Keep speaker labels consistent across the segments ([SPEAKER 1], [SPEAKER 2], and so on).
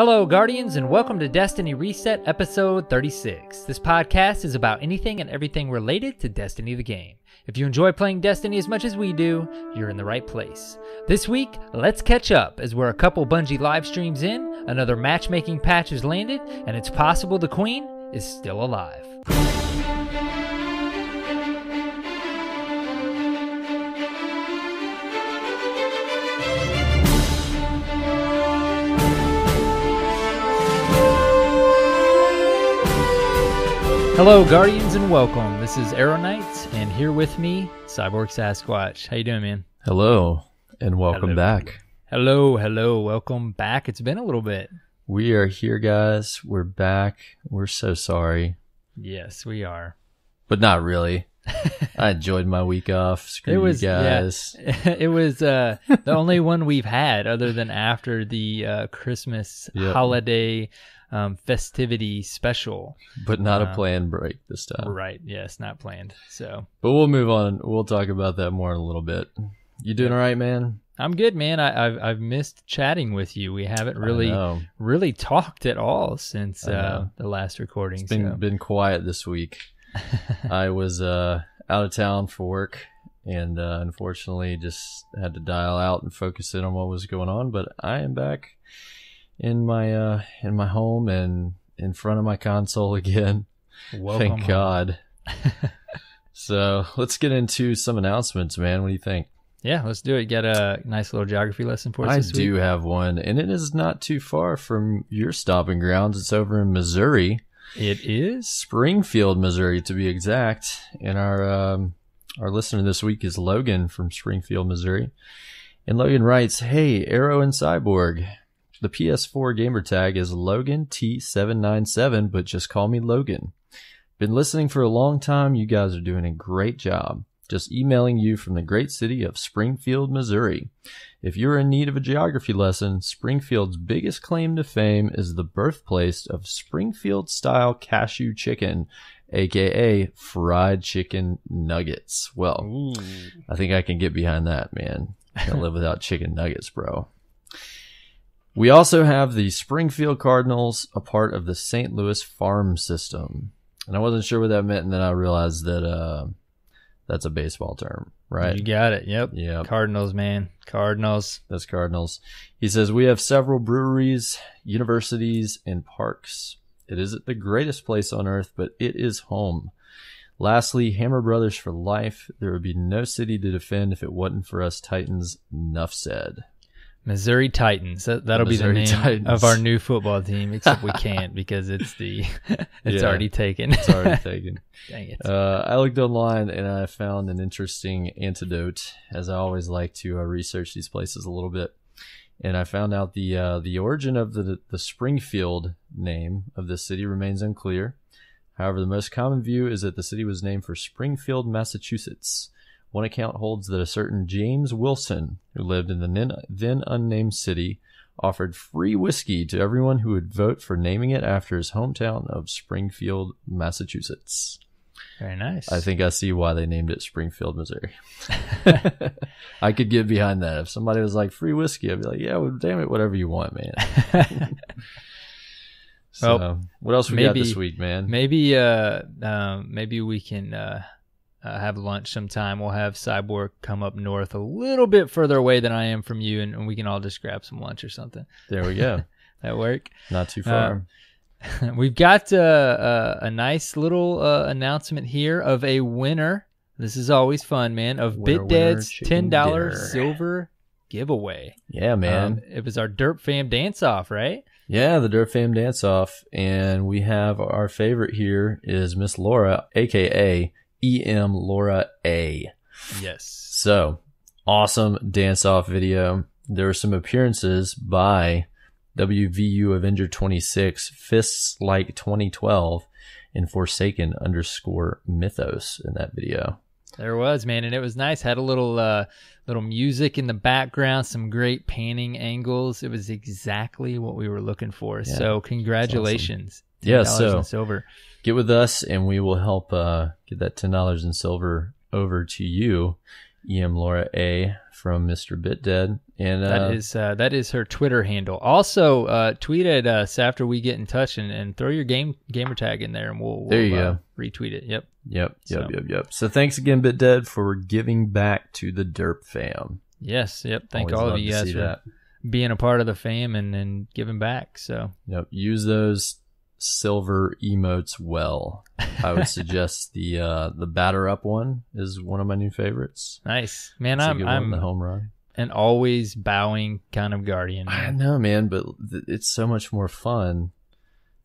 [SPEAKER 1] Hello, Guardians, and welcome to Destiny Reset episode 36. This podcast is about anything and everything related to Destiny the game. If you enjoy playing Destiny as much as we do, you're in the right place. This week, let's catch up as we're a couple Bungie live streams in, another matchmaking patch has landed, and it's possible the Queen is still alive. Hello, Guardians, and welcome. This is Arrow Knight, and here with me, Cyborg Sasquatch. How you doing, man?
[SPEAKER 2] Hello, and welcome back.
[SPEAKER 1] Hello, welcome back. It's been a little bit.
[SPEAKER 2] We are here, guys. We're back. We're so sorry.
[SPEAKER 1] Yes, we are.
[SPEAKER 2] But not really. I enjoyed my week off. Screw you guys.
[SPEAKER 1] Yeah, it was the only one we've had other than after the Christmas holiday festivity special,
[SPEAKER 2] but not a planned break this time.
[SPEAKER 1] Right? Yes, not planned. So,
[SPEAKER 2] but we'll move on. We'll talk about that more in a little bit. You doing all right, man?
[SPEAKER 1] I'm good, man. I've missed chatting with you. We haven't really talked at all since the last recording.
[SPEAKER 2] It's been quiet this week. I was out of town for work, and unfortunately, just had to dial out and focus in on what was going on. But I am back in my home and in front of my console again.
[SPEAKER 1] Welcome.
[SPEAKER 2] Thank God. So let's get into some announcements, man. What do you think?
[SPEAKER 1] Yeah, let's do it. Get a nice little geography lesson for us this week.
[SPEAKER 2] I do have one, and it is not too far from your stopping grounds. It's over in Missouri.
[SPEAKER 1] It is?
[SPEAKER 2] Springfield, Missouri, to be exact. And our listener this week is Logan from Springfield, Missouri. And Logan writes, "Hey, Arrow and Cyborg. The PS4 gamer tag is LoganT797, but just call me Logan. Been listening for a long time. You guys are doing a great job. Just emailing you from the great city of Springfield, Missouri. If you're in need of a geography lesson, Springfield's biggest claim to fame is the birthplace of Springfield-style cashew chicken, aka fried chicken nuggets." Well, ooh. I think I can get behind that, man. Can't live without chicken nuggets, bro. We also have the Springfield Cardinals, a part of the St. Louis farm system. And I wasn't sure what that meant, and then I realized that that's a baseball term, right?
[SPEAKER 1] You got it. Yep. Cardinals, man. Cardinals.
[SPEAKER 2] That's Cardinals. He says, "We have several breweries, universities, and parks. It isn't the greatest place on earth, but it is home. Lastly, Hammer Brothers for life. There would be no city to defend if it wasn't for us Titans. Nuff said."
[SPEAKER 1] Missouri Titans. That'll be the name of our new football team, except we can't because it's already taken.
[SPEAKER 2] It's already taken.
[SPEAKER 1] Dang it.
[SPEAKER 2] I looked online and I found an interesting antidote, as I always like to research these places a little bit. And I found out the origin of the Springfield name of this city remains unclear. However, the most common view is that the city was named for Springfield, Massachusetts. One account holds that a certain James Wilson, who lived in the then unnamed city, offered free whiskey to everyone who would vote for naming it after his hometown of Springfield, Massachusetts.
[SPEAKER 1] Very nice.
[SPEAKER 2] I think I see why they named it Springfield, Missouri. I could get behind that. If somebody was like, free whiskey, I'd be like, yeah, well, damn it, whatever you want, man. So, well, what else we got this week, man?
[SPEAKER 1] Maybe we can have lunch sometime. We'll have Cyborg come up north a little bit further away than I am from you, and we can all just grab some lunch or something.
[SPEAKER 2] There we go.
[SPEAKER 1] That work?
[SPEAKER 2] Not too far.
[SPEAKER 1] We've got a nice little announcement here of a winner. This is always fun, man, of BitDead's $10 silver giveaway.
[SPEAKER 2] Yeah, man.
[SPEAKER 1] It was our Derp Fam dance-off, right?
[SPEAKER 2] Yeah, the Derp Fam dance-off. And we have our favorite here is Miss Laura, a.k.a. EM Laura A.
[SPEAKER 1] Yes.
[SPEAKER 2] So, awesome dance-off video. There were some appearances by WVU Avenger 26, Fists Like 2012, and Forsaken _Mythos in that video.
[SPEAKER 1] There was, man, and it was nice. Had a little music in the background, some great panning angles. It was exactly what we were looking for. Yeah, so congratulations.
[SPEAKER 2] Awesome. Yeah, so
[SPEAKER 1] in silver.
[SPEAKER 2] Get with us, and we will help get that $10 in silver over to you. EM Laura A from Mr. BitDead. And
[SPEAKER 1] that is her Twitter handle. Also, tweet at us after we get in touch and throw your gamer tag in there, and we'll retweet it. Yep.
[SPEAKER 2] So thanks again, BitDead, for giving back to the Derp fam.
[SPEAKER 1] Yes. Thank
[SPEAKER 2] Always
[SPEAKER 1] all
[SPEAKER 2] love
[SPEAKER 1] of you
[SPEAKER 2] to
[SPEAKER 1] guys
[SPEAKER 2] see
[SPEAKER 1] for
[SPEAKER 2] that.
[SPEAKER 1] being a part of the fam and giving back. So
[SPEAKER 2] use those silver emotes well. I would suggest the batter up one is one of my new favorites.
[SPEAKER 1] Nice, man.
[SPEAKER 2] It's
[SPEAKER 1] I'm
[SPEAKER 2] the home run.
[SPEAKER 1] An always bowing kind of guardian. Man.
[SPEAKER 2] I know, man, but it's so much more fun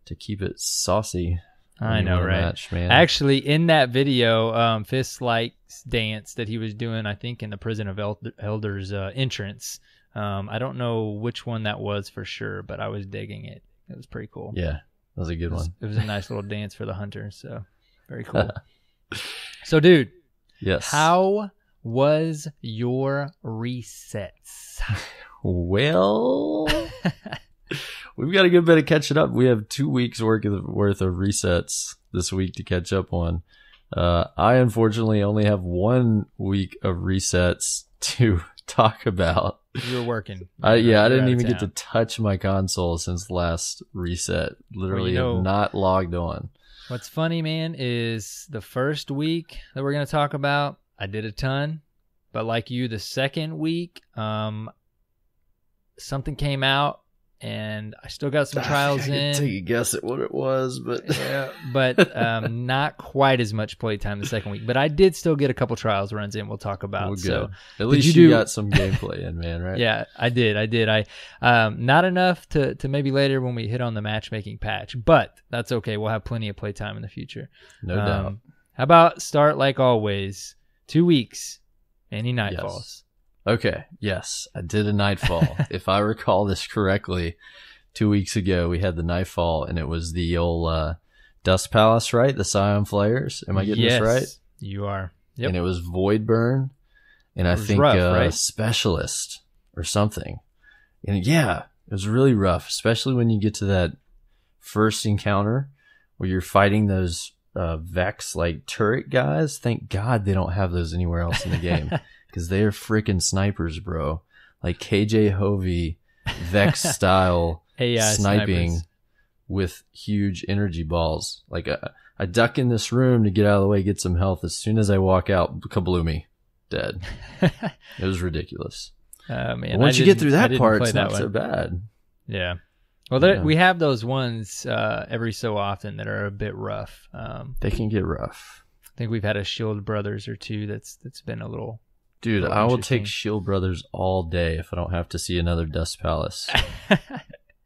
[SPEAKER 2] to keep it saucy.
[SPEAKER 1] I know, right?
[SPEAKER 2] Match, man.
[SPEAKER 1] Actually, in that video, Fist Likes dance that he was doing, I think in the Prison of Elders entrance. I don't know which one that was for sure, but I was digging it. It was pretty cool.
[SPEAKER 2] Yeah, that was a good one.
[SPEAKER 1] It was a nice little dance for the hunter, so very cool. So, dude,
[SPEAKER 2] yes.
[SPEAKER 1] How was your resets?
[SPEAKER 2] Well, we've got a good bit of catching up. We have 2 weeks worth of resets this week to catch up on. I unfortunately only have 1 week of resets to talk about.
[SPEAKER 1] You were working.
[SPEAKER 2] I didn't even get to touch my console since last reset. Literally have not logged on.
[SPEAKER 1] What's funny, man, is the first week that we're going to talk about, I did a ton. But like you, the second week, something came out, and I still got some trials in.
[SPEAKER 2] Take a guess at what it was, but
[SPEAKER 1] not quite as much playtime the second week. But I did still get a couple trials runs in. We'll talk about.
[SPEAKER 2] Well,
[SPEAKER 1] so
[SPEAKER 2] at least you got some gameplay in, man. Right?
[SPEAKER 1] Yeah, I did. I not enough to maybe later when we hit on the matchmaking patch, but that's okay. We'll have plenty of playtime in the future.
[SPEAKER 2] No doubt.
[SPEAKER 1] How about start like always? 2 weeks. Any Nightfalls?
[SPEAKER 2] Yes. Okay. Yes, I did a Nightfall. If I recall this correctly, 2 weeks ago we had the Nightfall, and it was the old Dust Palace, right? The Scion Flayers. Am I getting this right?
[SPEAKER 1] You are. Yep.
[SPEAKER 2] And it was Voidburn, and I think right? Specialist or something. And yeah, it was really rough, especially when you get to that first encounter where you're fighting those Vex like turret guys. Thank God they don't have those anywhere else in the game, because they are freaking snipers, bro. Like KJ Hovey Vex style sniping snipers with huge energy balls. Like I duck in this room to get out of the way, get some health. As soon as I walk out, kabloomy, dead. It was ridiculous.
[SPEAKER 1] Man,
[SPEAKER 2] but once you get through that part, it's not so bad.
[SPEAKER 1] Yeah. Well, we have those ones every so often that are a bit rough.
[SPEAKER 2] They can get rough.
[SPEAKER 1] I think we've had a Shield Brothers or two that's been a little.
[SPEAKER 2] Dude, I will take Shield Brothers all day if I don't have to see another Dust Palace.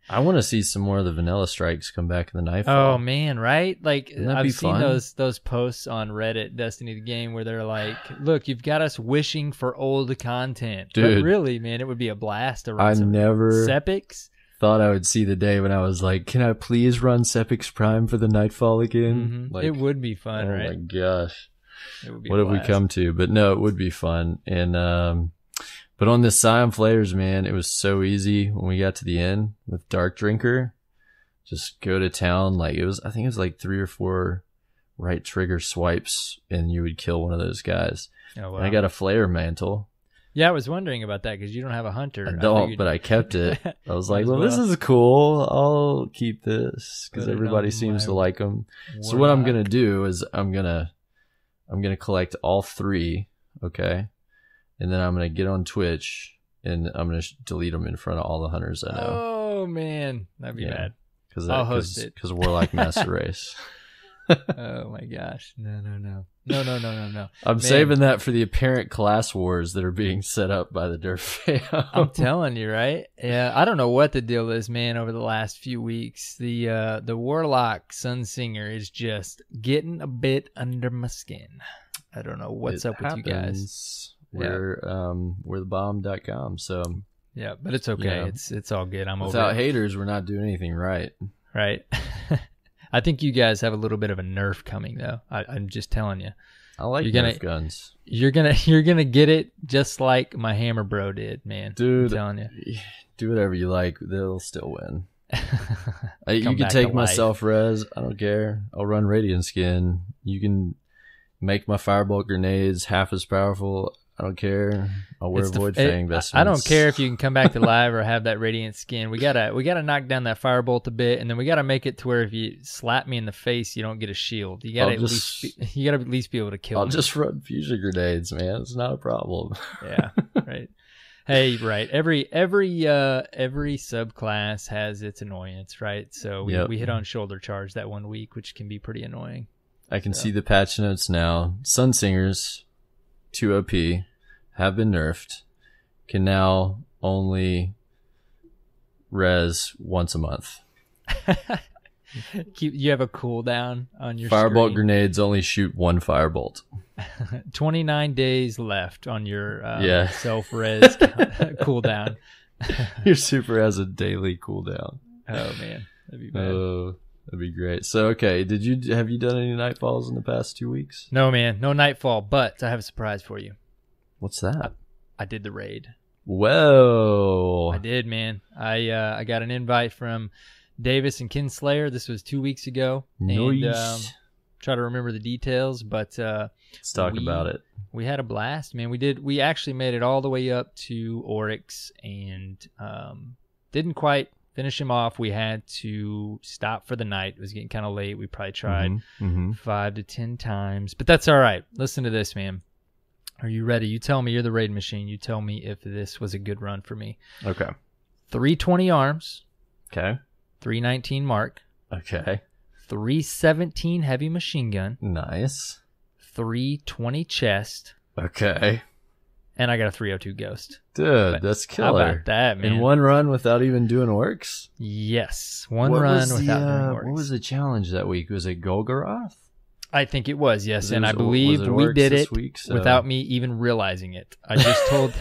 [SPEAKER 2] I want to see some more of the Vanilla Strikes come back in the Nightfall.
[SPEAKER 1] Oh man, right? Like I've seen those posts on Reddit, Destiny the Game, where they're like, "Look, you've got us wishing for old content."
[SPEAKER 2] Dude,
[SPEAKER 1] but really, man, it would be a blast to run
[SPEAKER 2] I never
[SPEAKER 1] Sepix.
[SPEAKER 2] Thought I would see the day when I was like, "Can I please run Sepix Prime for the Nightfall again?"
[SPEAKER 1] Mm-hmm. Like, it would be fun, right?
[SPEAKER 2] Oh my gosh,
[SPEAKER 1] it would be
[SPEAKER 2] what have we come to? But no, it would be fun. And but on this Scion Flayers, man, it was so easy when we got to the end with Dark Drinker. Just go to town. Like I think it was like 3 or 4 right trigger swipes, and you would kill one of those guys.
[SPEAKER 1] Oh wow!
[SPEAKER 2] And I got a Flare Mantle.
[SPEAKER 1] Yeah, I was wondering about that because you don't have a hunter.
[SPEAKER 2] I don't, but I kept it. I was like, well, this is cool. I'll keep this because everybody seems to like them. So what I'm going to do is I'm going to collect all 3, okay? And then I'm going to get on Twitch, and I'm going to delete them in front of all the hunters I know.
[SPEAKER 1] Oh, man. That'd be bad.
[SPEAKER 2] I'll host it. Because Warlock Master Race.
[SPEAKER 1] Oh, my gosh. No.
[SPEAKER 2] I'm saving that for the apparent class wars that are being set up by the Derp fam.
[SPEAKER 1] I'm telling you, right? Yeah, I don't know what the deal is, man, over the last few weeks. The Warlock Sunsinger is just getting a bit under my skin. I don't know what's up with you guys.
[SPEAKER 2] We're the bomb.com, so
[SPEAKER 1] yeah, but it's okay. It's all good. I'm
[SPEAKER 2] without
[SPEAKER 1] over it.
[SPEAKER 2] Haters, we're not doing anything right.
[SPEAKER 1] Right. I think you guys have a little bit of a nerf coming, though. I'm just telling you.
[SPEAKER 2] I like Nerf guns.
[SPEAKER 1] You're gonna get it just like my Hammer Bro did, man.
[SPEAKER 2] Dude,
[SPEAKER 1] I'm telling you.
[SPEAKER 2] Do whatever you like. They'll still win. You can take my self-res. I don't care. I'll run Radiant Skin. You can make my Firebolt grenades half as powerful. I don't care. I'll wear Void Fang vestments.
[SPEAKER 1] I don't care if you can come back to live or have that radiant skin. We gotta knock down that firebolt a bit, and then we gotta make it to where if you slap me in the face, you don't get a shield. You gotta at least be able to kill me.
[SPEAKER 2] I'll just run fusion grenades, man. It's not a problem.
[SPEAKER 1] Yeah, right. Hey, right. Every subclass has its annoyance, right? So we hit on shoulder charge that 1 week, which can be pretty annoying.
[SPEAKER 2] I can see the patch notes now. Sunsingers, 2 OP, have been nerfed. Can now only res once a month.
[SPEAKER 1] You have a cooldown on your
[SPEAKER 2] Firebolt
[SPEAKER 1] screen.
[SPEAKER 2] grenades only shoot 1 firebolt.
[SPEAKER 1] 29 days left on your self-res cooldown.
[SPEAKER 2] Your super has a daily cooldown.
[SPEAKER 1] Oh, man. That'd be bad.
[SPEAKER 2] That'd be great. So, okay, have you done any nightfalls in the past 2 weeks?
[SPEAKER 1] No, man. No nightfall, but I have a surprise for you.
[SPEAKER 2] What's that?
[SPEAKER 1] I did the raid.
[SPEAKER 2] Whoa.
[SPEAKER 1] I did, man. I got an invite from Davis and Kinslayer. This was 2 weeks ago.
[SPEAKER 2] Nice.
[SPEAKER 1] And try to remember the details, but
[SPEAKER 2] let's talk about it.
[SPEAKER 1] We had a blast, man. We actually made it all the way up to Oryx and didn't quite finish him off. We had to stop for the night. It was getting kind of late. We probably tried 5 to 10 times, but that's all right. Listen to this, man. Are you ready? You tell me. You're the raid machine. You tell me if this was a good run for me.
[SPEAKER 2] Okay.
[SPEAKER 1] 320 arms.
[SPEAKER 2] Okay.
[SPEAKER 1] 319 mark.
[SPEAKER 2] Okay.
[SPEAKER 1] 317 heavy machine gun.
[SPEAKER 2] Nice.
[SPEAKER 1] 320 chest.
[SPEAKER 2] Okay.
[SPEAKER 1] And I got a 302 ghost.
[SPEAKER 2] Dude, that's killer.
[SPEAKER 1] How about that, man?
[SPEAKER 2] In one run without even doing orcs?
[SPEAKER 1] Yes. One run without doing orcs.
[SPEAKER 2] What was the challenge that week? Was it Golgoroth?
[SPEAKER 1] I think it was, yes. And I believe we did it without me even realizing it. I just told...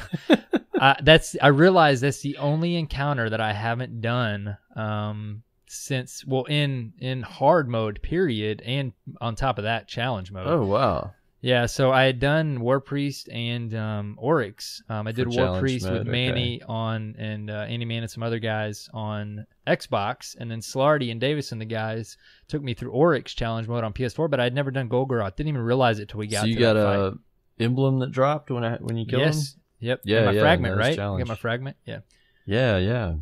[SPEAKER 1] I realized that's the only encounter that I haven't done since, well, in hard mode, period, and on top of that, challenge mode.
[SPEAKER 2] Oh, wow.
[SPEAKER 1] Yeah, so I had done War Priest and Oryx. I did War Priest with Manny on, and Andy Man and some other guys on Xbox, and then Slarty and Davis and the guys took me through Oryx challenge mode on PS4, but I'd never done Golgoroth. Didn't even realize it till we got to that fight. So you got a
[SPEAKER 2] emblem that dropped when you killed him?
[SPEAKER 1] Yes. Yep.
[SPEAKER 2] Yeah,
[SPEAKER 1] my fragment,
[SPEAKER 2] no,
[SPEAKER 1] right?
[SPEAKER 2] Challenge.
[SPEAKER 1] Got my fragment. Yeah.
[SPEAKER 2] Yeah.
[SPEAKER 1] Yeah.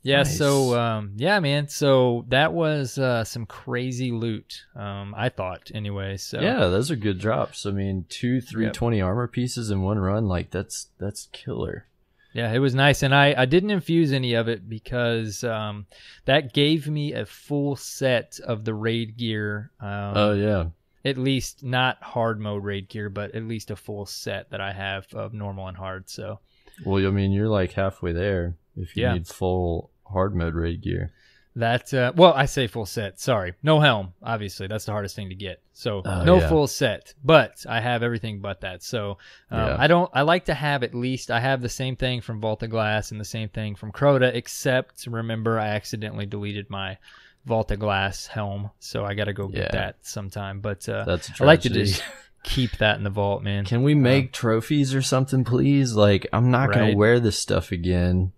[SPEAKER 2] Nice.
[SPEAKER 1] So, yeah, man. So that was some crazy loot. I thought, anyway. So
[SPEAKER 2] yeah, those are good drops. I mean, 2 320 armor pieces in one run, like that's killer.
[SPEAKER 1] Yeah, it was nice, and I didn't infuse any of it because that gave me a full set of the raid gear.
[SPEAKER 2] Oh yeah.
[SPEAKER 1] At least not hard mode raid gear, but at least a full set that I have of normal and hard. So,
[SPEAKER 2] well, I mean, you're like halfway there if you need full hard mode raid gear.
[SPEAKER 1] That well, I say full set. Sorry, no helm. Obviously, that's the hardest thing to get. So full set, but I have everything but that. So I like to have at least. I have the same thing from Volta Glass and the same thing from Crota, except remember I accidentally deleted my Volta Glass helm, so I got to go get that sometime. But
[SPEAKER 2] that's
[SPEAKER 1] I like to just keep that in the vault, man.
[SPEAKER 2] Can we make trophies or something, please? Like, I'm not gonna wear this stuff again.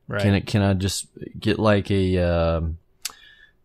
[SPEAKER 2] Right. Can I just get like a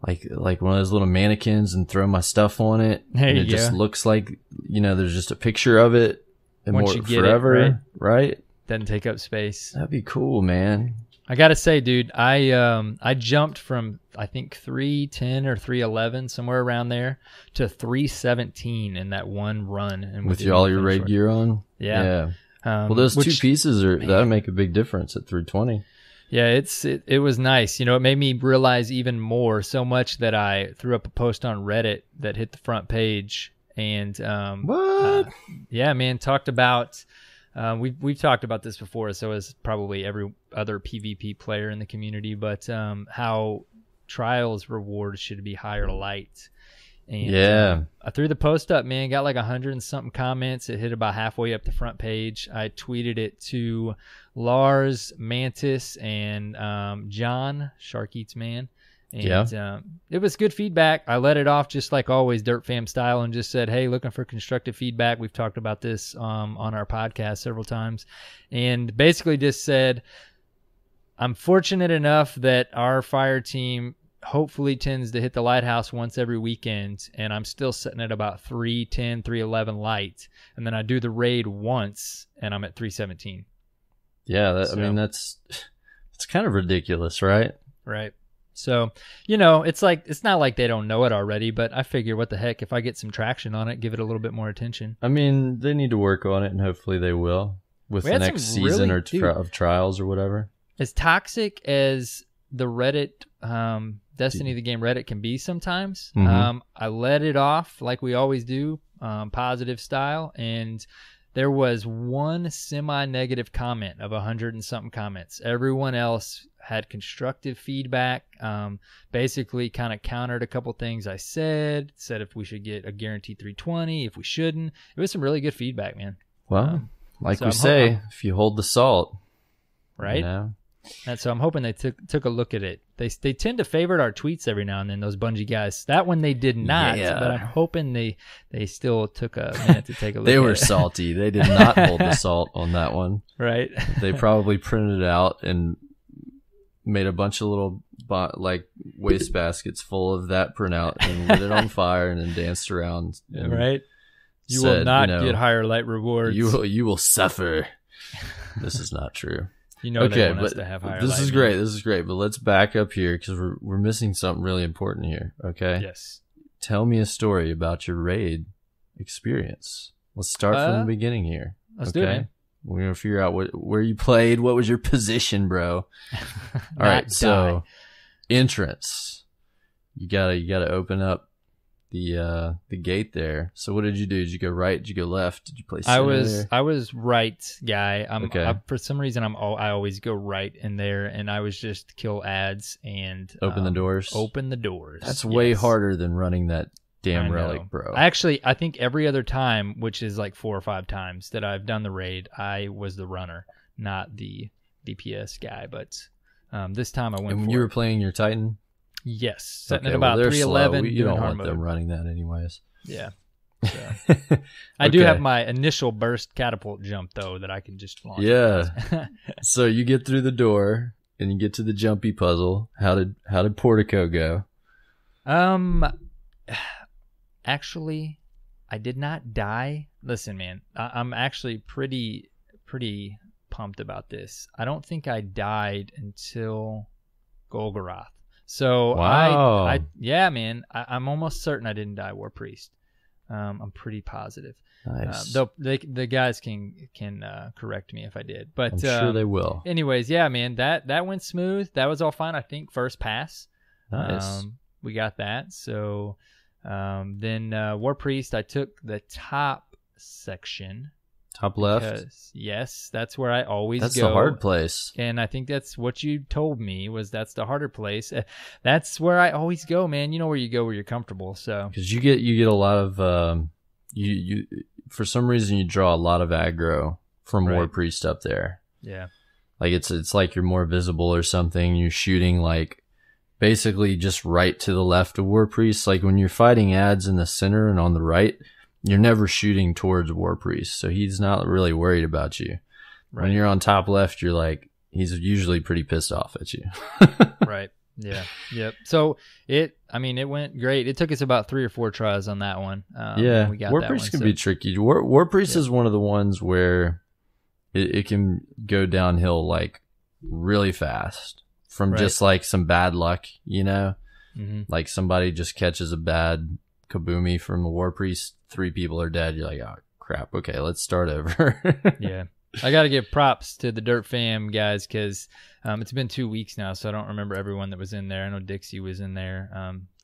[SPEAKER 2] like one of those little mannequins and throw my stuff on it?
[SPEAKER 1] There
[SPEAKER 2] and
[SPEAKER 1] you
[SPEAKER 2] it
[SPEAKER 1] go.
[SPEAKER 2] Just looks like, there's just a picture of it and
[SPEAKER 1] once
[SPEAKER 2] more
[SPEAKER 1] you get
[SPEAKER 2] forever,
[SPEAKER 1] it,
[SPEAKER 2] right?
[SPEAKER 1] Doesn't take up space.
[SPEAKER 2] That'd be cool, man.
[SPEAKER 1] I gotta say, dude, I jumped from I think 310 or 311 somewhere around there to 317 in that one run, and
[SPEAKER 2] with all your raid gear on.
[SPEAKER 1] Yeah.
[SPEAKER 2] Well, those 2 pieces that'll make a big difference at 320.
[SPEAKER 1] Yeah, it was nice. It made me realize even more, so much that I threw up a post on Reddit that hit the front page, and
[SPEAKER 2] what?
[SPEAKER 1] Yeah, man, talked about. We've talked about this before, so as probably every other PvP player in the community, but how Trials rewards should be higher light. And I threw the post up, man, got like 100 and something comments. It hit about halfway up the front page. I tweeted it to Lars, Mantis, and John, Shark Eats Man. And it was good feedback. I let it off just like always, Dirt Fam style, and just said, hey, looking for constructive feedback. We've talked about this on our podcast several times. And basically just said, I'm fortunate enough that our fire team hopefully tends to hit the lighthouse once every weekend, and I'm still sitting at about 310, 311 light. And then I do the raid once, and I'm at 317.
[SPEAKER 2] Yeah, I mean, it's kind of ridiculous, right?
[SPEAKER 1] Right. So, it's not like they don't know it already, but I figure what the heck, if I get some traction on it, give it a little bit more attention.
[SPEAKER 2] I mean, they need to work on it, and hopefully they will with the next season of trials or whatever.
[SPEAKER 1] As toxic as the Reddit, Destiny the game Reddit can be sometimes, I let it off like we always do, positive style, and there was one semi-negative comment of 100 and something comments. Everyone else had constructive feedback, basically kind of countered a couple things I said if we should get a guaranteed 320, if we shouldn't. It was some really good feedback, man.
[SPEAKER 2] Well, if you hold the salt.
[SPEAKER 1] Right? And so I'm hoping they took a look at it. They tend to favorite our tweets every now and then, those Bungie guys. That one they did not, but I'm hoping they still took a minute to take a look at it.
[SPEAKER 2] They were salty. They did not hold the salt on that one.
[SPEAKER 1] Right.
[SPEAKER 2] They probably printed it out and made a bunch of little waste baskets full of that printout and lit it on fire and then danced around.
[SPEAKER 1] Right. You will not get higher light rewards.
[SPEAKER 2] You will suffer. This is not true.
[SPEAKER 1] They want us to have higher
[SPEAKER 2] this is great. This is great. But let's back up here because we're missing something really important here. Okay.
[SPEAKER 1] Yes.
[SPEAKER 2] Tell me a story about your raid experience. Let's start from the beginning here.
[SPEAKER 1] Let's do it, man.
[SPEAKER 2] We're gonna figure out where you played. What was your position, bro? All right. So entrance. You gotta open up the gate there. So what did you do? Did you go right? Did you go left? Did you play center?
[SPEAKER 1] I was right guy.
[SPEAKER 2] Okay.
[SPEAKER 1] For some reason I always go right in there, and I was just kill ads and
[SPEAKER 2] open the doors.
[SPEAKER 1] Open the doors.
[SPEAKER 2] That's way harder than running that damn relic, bro.
[SPEAKER 1] Actually, I think every other time, which is like 4 or 5 times that I've done the raid, I was the runner, not the DPS guy. But this time I went.
[SPEAKER 2] And you were playing your Titan.
[SPEAKER 1] Yes, setting at about 311.
[SPEAKER 2] You don't want them running that anyways.
[SPEAKER 1] Yeah. So. I do have my initial burst catapult jump though that I can just launch.
[SPEAKER 2] Yeah. So you get through the door and you get to the jumpy puzzle. How did Portico go?
[SPEAKER 1] Actually, I did not die. Listen, man, I'm actually pretty pumped about this. I don't think I died until Golgoroth. So
[SPEAKER 2] wow.
[SPEAKER 1] I'm almost certain I didn't die War Priest. I'm pretty positive.
[SPEAKER 2] Nice.
[SPEAKER 1] Though the guys can correct me if I did, but
[SPEAKER 2] I'm sure they will.
[SPEAKER 1] Anyways, yeah, man, that went smooth. That was all fine. I think first pass.
[SPEAKER 2] Nice.
[SPEAKER 1] We got that. So then War Priest, I took the top section.
[SPEAKER 2] Top left?
[SPEAKER 1] Because, yes, that's where I always go.
[SPEAKER 2] That's the hard place.
[SPEAKER 1] And I think that's what you told me was that's the harder place. That's where I always go, man. You know where you go where you're comfortable. So
[SPEAKER 2] because you get a lot of you for some reason you draw a lot of aggro from War Priest up there.
[SPEAKER 1] Yeah.
[SPEAKER 2] Like it's like you're more visible or something. You're shooting like basically just right to the left of War Priest. Like when you're fighting ads in the center and on the right, you're never shooting towards War Priest, so he's not really worried about you. Right. When you're on top left, you're like, he's usually pretty pissed off at you.
[SPEAKER 1] Right. Yeah. Yep. So it went great. It took us about 3 or 4 tries on that one.
[SPEAKER 2] Yeah.
[SPEAKER 1] We got
[SPEAKER 2] War
[SPEAKER 1] that
[SPEAKER 2] Priest
[SPEAKER 1] one,
[SPEAKER 2] can be tricky. War Priest is one of the ones where it can go downhill like really fast from just like some bad luck, you know?
[SPEAKER 1] Mm-hmm.
[SPEAKER 2] Like somebody just catches a bad kaboomy from the War Priest, 3 people are dead. You're like, oh crap, okay, let's start over.
[SPEAKER 1] Yeah, I gotta give props to the Dirt Fam guys because it's been 2 weeks now, so I don't remember everyone that was in there. I know Dixie was in there,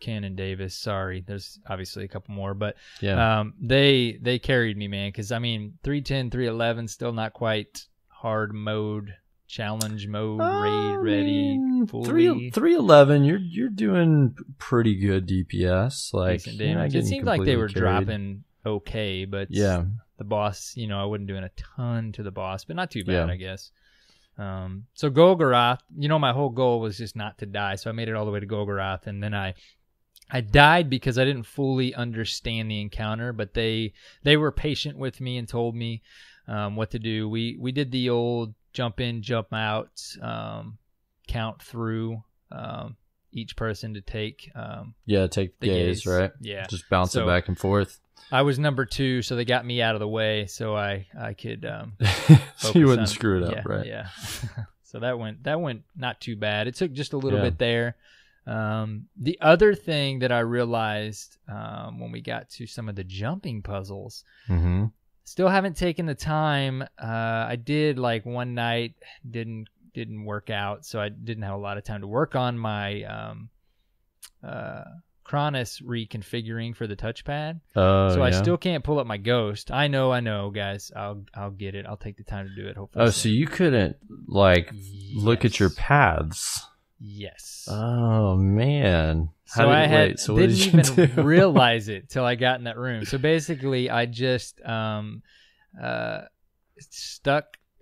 [SPEAKER 1] Ken and Davis, sorry, there's obviously a couple more, but
[SPEAKER 2] yeah,
[SPEAKER 1] they carried me, man, because 310 311 still not quite hard mode, challenge mode, raid ready, fully.
[SPEAKER 2] 311, you're doing pretty good DPS, like
[SPEAKER 1] decent damage. It seemed like they were dropping okay, but
[SPEAKER 2] yeah,
[SPEAKER 1] the boss, I wasn't doing a ton to the boss, but not too bad, I guess. So Golgoroth, my whole goal was just not to die, so I made it all the way to Golgoroth, and then I died because I didn't fully understand the encounter, but they were patient with me and told me what to do. We did the old jump in, jump out, count through, each person to take
[SPEAKER 2] take
[SPEAKER 1] the
[SPEAKER 2] gaze, right?
[SPEAKER 1] Yeah.
[SPEAKER 2] Just bounce it back and forth.
[SPEAKER 1] I was number 2, so they got me out of the way so I could
[SPEAKER 2] so you wouldn't screw it up, right?
[SPEAKER 1] Yeah. So that went not too bad. It took just a little bit there. The other thing that I realized when we got to some of the jumping puzzles, still haven't taken the time. I did like one night, didn't work out, so I didn't have a lot of time to work on my Cronus reconfiguring for the touchpad. So I still can't pull up my Ghost. I know, guys. I'll get it. I'll take the time to do it. Hopefully.
[SPEAKER 2] So you couldn't look at your paths.
[SPEAKER 1] Yes.
[SPEAKER 2] Oh man.
[SPEAKER 1] So didn't even realize it till I got in that room. So basically, I just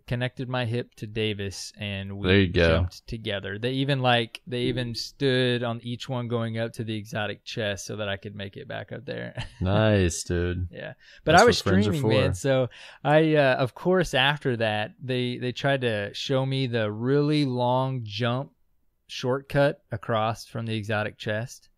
[SPEAKER 1] connected my hip to Davis, and we jumped together. They even stood on each one going up to the exotic chest so that I could make it back up there.
[SPEAKER 2] Nice, dude.
[SPEAKER 1] Yeah, but I was streaming, man. So I, of course, after that, they tried to show me the really long jump shortcut across from the exotic chest,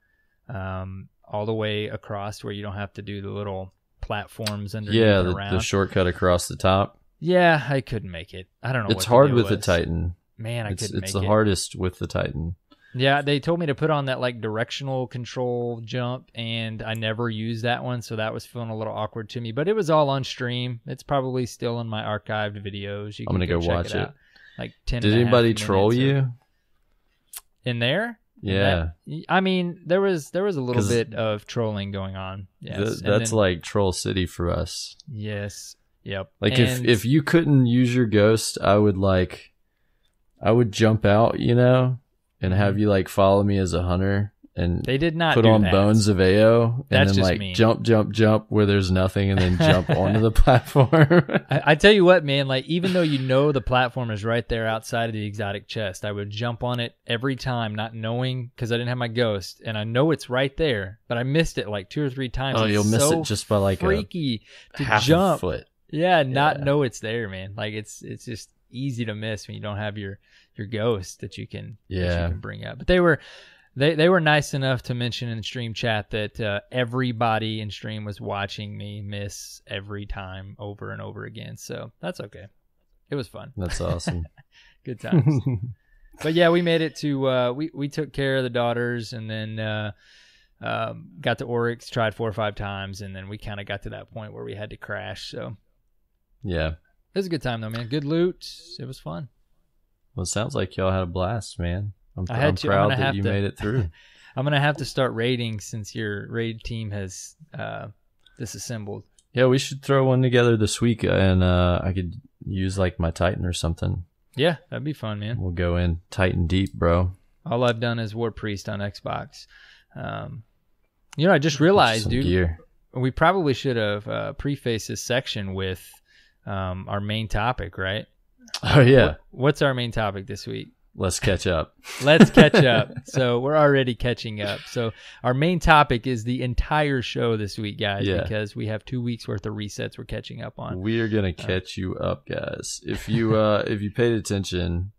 [SPEAKER 1] all the way across where you don't have to do the little platforms underneath and around.
[SPEAKER 2] The shortcut across the top.
[SPEAKER 1] Yeah, I couldn't make it. I don't know.
[SPEAKER 2] It's hard with the Titan.
[SPEAKER 1] Man, I couldn't make it.
[SPEAKER 2] It's the hardest with the Titan.
[SPEAKER 1] Yeah, they told me to put on that like directional control jump, and I never used that one, so that was feeling a little awkward to me. But it was all on stream. It's probably still in my archived videos. I'm gonna go watch it. Like 10.
[SPEAKER 2] Did anybody troll you
[SPEAKER 1] in there?
[SPEAKER 2] Yeah.
[SPEAKER 1] I mean, there was a little bit of trolling going on. Yes,
[SPEAKER 2] that's like Troll City for us.
[SPEAKER 1] Yes. Yep.
[SPEAKER 2] Like if you couldn't use your Ghost, I would jump out, and have you follow me as a hunter, and
[SPEAKER 1] they did not
[SPEAKER 2] put on Bones of AO, and
[SPEAKER 1] that's
[SPEAKER 2] then
[SPEAKER 1] mean.
[SPEAKER 2] jump where there's nothing, and then jump onto the platform.
[SPEAKER 1] I tell you what, man, even though the platform is right there outside of the exotic chest, I would jump on it every time, not knowing, because I didn't have my Ghost, and I know it's right there, but I missed it 2 or 3 times.
[SPEAKER 2] Oh, you'll miss it just by
[SPEAKER 1] freaky to
[SPEAKER 2] half
[SPEAKER 1] jump.
[SPEAKER 2] A foot.
[SPEAKER 1] Yeah, know it's there, man. It's just easy to miss when you don't have your Ghost that you can bring up. But they were nice enough to mention in stream chat that everybody in stream was watching me miss every time over and over again. So that's okay. It was fun.
[SPEAKER 2] That's awesome.
[SPEAKER 1] Good times. But yeah, we made it to we took care of the daughters, and then got to Oryx, tried 4 or 5 times, and then we kind of got to that point where we had to crash. So
[SPEAKER 2] yeah,
[SPEAKER 1] it was a good time though, man. Good loot. It was fun.
[SPEAKER 2] Well, it sounds like y'all had a blast, man. I'm proud that you made it through.
[SPEAKER 1] I'm gonna have to start raiding since your raid team has disassembled.
[SPEAKER 2] Yeah, we should throw one together this week, and I could use my Titan or something.
[SPEAKER 1] Yeah, that'd be fun, man.
[SPEAKER 2] We'll go in Titan deep, bro.
[SPEAKER 1] All I've done is War Priest on Xbox. I just realized, dude,
[SPEAKER 2] gear.
[SPEAKER 1] We probably should have prefaced this section with our main topic, right?
[SPEAKER 2] Oh, yeah.
[SPEAKER 1] What's our main topic this week?
[SPEAKER 2] Let's catch up.
[SPEAKER 1] Let's catch up. So we're already catching up. So our main topic is the entire show this week, guys, because we have 2 weeks worth of resets we're catching up on.
[SPEAKER 2] We are going to catch you up, guys. If you paid attention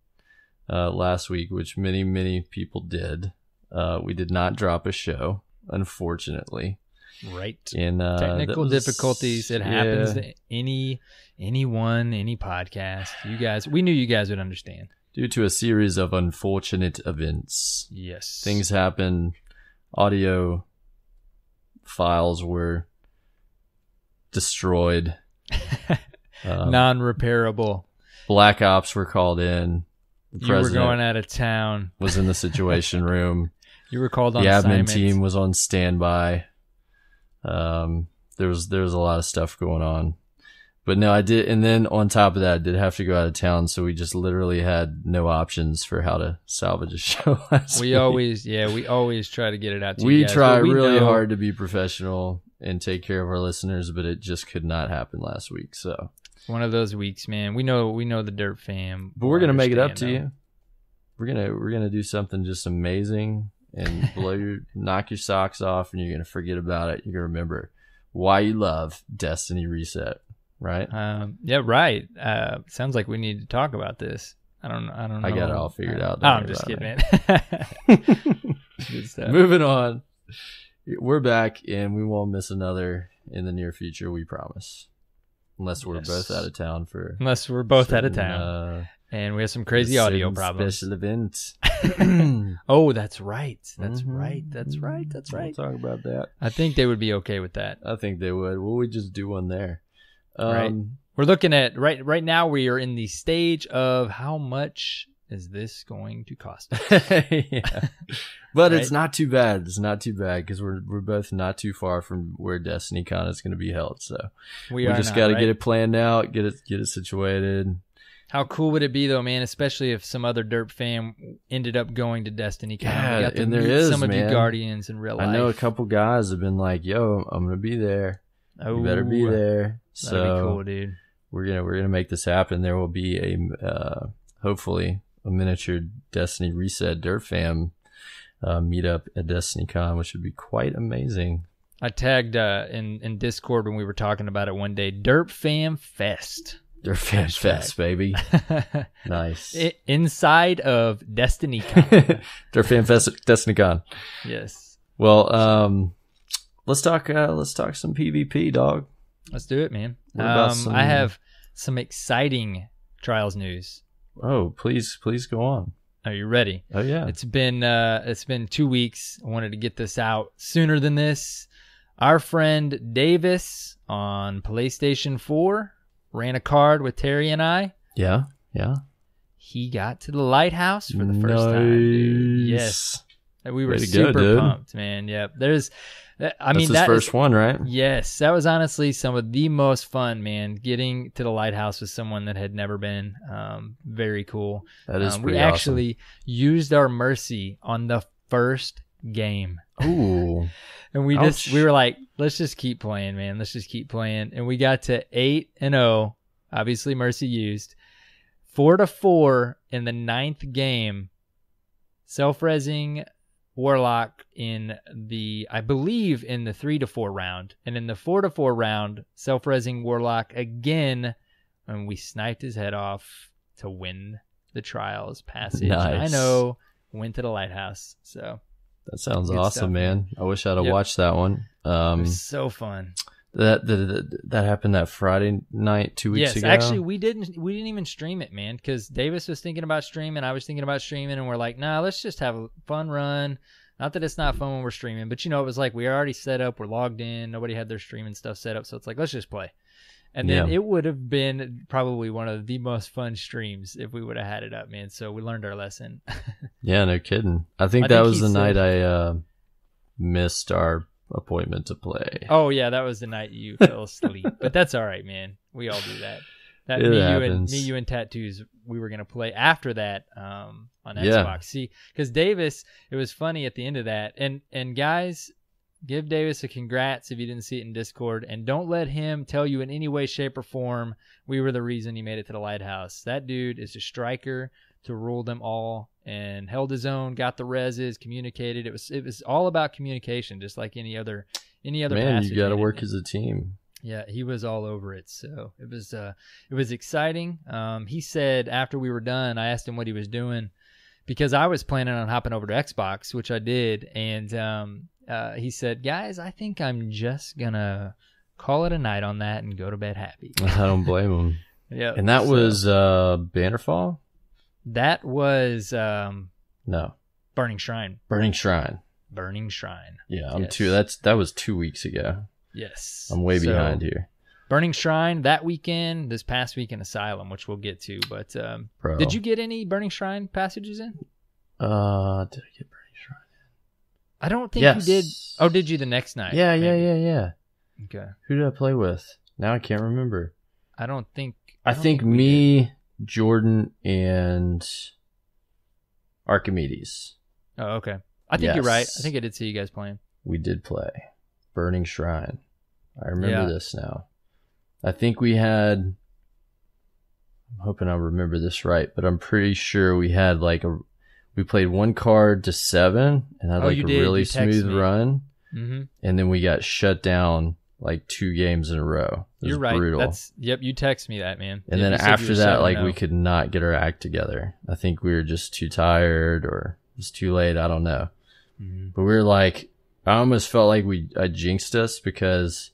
[SPEAKER 2] last week, which many people did, we did not drop a show, unfortunately.
[SPEAKER 1] Right.
[SPEAKER 2] In
[SPEAKER 1] technical difficulties. It happens to anyone, any podcast. We knew you guys would understand.
[SPEAKER 2] Due to a series of unfortunate events.
[SPEAKER 1] Yes.
[SPEAKER 2] Things happen. Audio files were destroyed.
[SPEAKER 1] Non-repairable.
[SPEAKER 2] Black Ops were called in.
[SPEAKER 1] You were going out of town.
[SPEAKER 2] Was in the situation room.
[SPEAKER 1] You were called on
[SPEAKER 2] the
[SPEAKER 1] assignment.
[SPEAKER 2] The admin team was on standby. There was a lot of stuff going on. But no, I did, and then on top of that, I did have to go out of town, so we just literally had no options for how to salvage a show last week.
[SPEAKER 1] We always try to get it out to you
[SPEAKER 2] We
[SPEAKER 1] guys.
[SPEAKER 2] try really hard to be professional and take care of our listeners, but it just could not happen last week. So
[SPEAKER 1] one of those weeks, man. We know the Dirt fam.
[SPEAKER 2] But we're gonna make it up to you. We're gonna do something just amazing and knock your socks off, and you're gonna forget about it. You're gonna remember why you love Destiny Reset. Right.
[SPEAKER 1] Yeah. Right. Sounds like we need to talk about this. I don't know.
[SPEAKER 2] I got it all figured out.
[SPEAKER 1] Oh, I'm just kidding, man. Good stuff.
[SPEAKER 2] Moving on. We're back, and we won't miss another in the near future, we promise. Unless we're both out of town for...
[SPEAKER 1] Unless we're both out of town. And we have some crazy audio problems.
[SPEAKER 2] Special events.
[SPEAKER 1] Oh, that's right. That's right.
[SPEAKER 2] We'll talk about that.
[SPEAKER 1] I think they would be okay with that.
[SPEAKER 2] I think they would. Well, we just do one there.
[SPEAKER 1] Right. We're looking at... Right now, we are in the stage of how much is this going to cost us?
[SPEAKER 2] Yeah. But it's not too bad. It's not too bad because we're both not too far from where DestinyCon is going to be held. So we just got to get it planned out, get it situated.
[SPEAKER 1] How cool would it be though, man? Especially if some other Derp fan ended up going to DestinyCon.
[SPEAKER 2] Yeah, and there is
[SPEAKER 1] some of
[SPEAKER 2] you
[SPEAKER 1] Guardians in real life.
[SPEAKER 2] I know a couple guys have been like, "Yo, I'm going to be there. You better be there."
[SPEAKER 1] That'd be cool, dude.
[SPEAKER 2] We're gonna make this happen. There will be a hopefully a miniature Destiny Reset Derp Fam meetup at DestinyCon, which would be quite amazing.
[SPEAKER 1] I tagged in Discord when we were talking about it one day. Derp Fam Fest.
[SPEAKER 2] Derp Fam Fest, baby. Nice.
[SPEAKER 1] Inside of DestinyCon.
[SPEAKER 2] Derp Fam Fest at DestinyCon.
[SPEAKER 1] Yes.
[SPEAKER 2] Well, let's talk some PvP, dog.
[SPEAKER 1] Let's do it, man. I have some exciting Trials news.
[SPEAKER 2] Oh, please go on.
[SPEAKER 1] Are you ready?
[SPEAKER 2] Oh yeah.
[SPEAKER 1] It's been 2 weeks. I wanted to get this out sooner than this. Our friend Davis on PlayStation 4 ran a card with Terry and I.
[SPEAKER 2] Yeah.
[SPEAKER 1] He got to the lighthouse for the first time, dude. Yes. We were super pumped, man. Yep. That's his first one, right? Yes. That was honestly some of the most fun, man. Getting to the lighthouse with someone that had never been. Very cool.
[SPEAKER 2] That is pretty
[SPEAKER 1] We actually used our mercy on the first game.
[SPEAKER 2] Ooh.
[SPEAKER 1] And we were like, let's just keep playing, man. Let's just keep playing. And we got to 8-0. Obviously, mercy used. 4-4 in the 9th game. Self-resing Warlock in I believe in the 3-4 round. And in the 4-4 round, self-resing Warlock again. And we sniped his head off to win the Trials passage.
[SPEAKER 2] Nice.
[SPEAKER 1] I know. Went to the lighthouse. So
[SPEAKER 2] that sounds awesome, man. I wish I'd have watched that one.
[SPEAKER 1] It was so fun.
[SPEAKER 2] That happened that Friday night 2 weeks ago.
[SPEAKER 1] Yes, actually, we didn't even stream it, man, because Davis was thinking about streaming, I was thinking about streaming, and we're like, nah, let's just have a fun run. Not that it's not fun when we're streaming, but it was like we were already set up, we're logged in, nobody had their streaming stuff set up, so it's like, let's just play. And then it would have been probably one of the most fun streams if we would have had it up, man. So we learned our lesson.
[SPEAKER 2] Yeah, no kidding. I think that was the night I missed our appointment to play.
[SPEAKER 1] Oh yeah, that was the night you fell asleep. But that's all right, man. We all do that.
[SPEAKER 2] It happens.
[SPEAKER 1] Me, you, and Tattoos, we were gonna play after that on Xbox. See, because Davis, it was funny at the end of that. And guys, give Davis a congrats if you didn't see it in Discord, and don't let him tell you in any way, shape, or form we were the reason he made it to the lighthouse. That dude is a striker to rule them all, and held his own, got the reses, communicated. It was all about communication, just like any other
[SPEAKER 2] man, you got to work as a team.
[SPEAKER 1] Yeah, he was all over it. So it was exciting. He said after we were done, I asked him what he was doing because I was planning on hopping over to Xbox, which I did, and he said, guys, I think I'm just gonna call it a night on that and go to bed happy.
[SPEAKER 2] I don't blame him.
[SPEAKER 1] Yeah,
[SPEAKER 2] and that was Bannerfall.
[SPEAKER 1] That was
[SPEAKER 2] no,
[SPEAKER 1] Burning Shrine.
[SPEAKER 2] Burning Shrine.
[SPEAKER 1] Yeah,
[SPEAKER 2] that was 2 weeks ago.
[SPEAKER 1] Yes,
[SPEAKER 2] I'm way behind here.
[SPEAKER 1] Burning Shrine that weekend, this past week in Asylum, which we'll get to. But did you get any Burning Shrine passages in?
[SPEAKER 2] Did I get Burning Shrine in?
[SPEAKER 1] I don't think you did. Oh, did you the next night?
[SPEAKER 2] Yeah.
[SPEAKER 1] Okay.
[SPEAKER 2] Who did I play with? Now I can't remember.
[SPEAKER 1] I
[SPEAKER 2] think me, Jordan, and Archimedes.
[SPEAKER 1] Oh, okay. I think you're right. I think I did see you guys playing.
[SPEAKER 2] We did play Burning Shrine. I remember this now. I think we had, I'm hoping I remember this right, but I'm pretty sure we had we played one card to 7 and had a really smooth run.
[SPEAKER 1] Mm-hmm.
[SPEAKER 2] And then we got shut down like 2 games in a row. It was
[SPEAKER 1] You're right.
[SPEAKER 2] brutal.
[SPEAKER 1] You text me that, man.
[SPEAKER 2] And
[SPEAKER 1] Yep,
[SPEAKER 2] then
[SPEAKER 1] you said you
[SPEAKER 2] after
[SPEAKER 1] were
[SPEAKER 2] that, like
[SPEAKER 1] 7-0.
[SPEAKER 2] we could not get our act together. I think we were just too tired or it was too late. I don't know.
[SPEAKER 1] Mm-hmm.
[SPEAKER 2] But we were like, I almost felt like I jinxed us because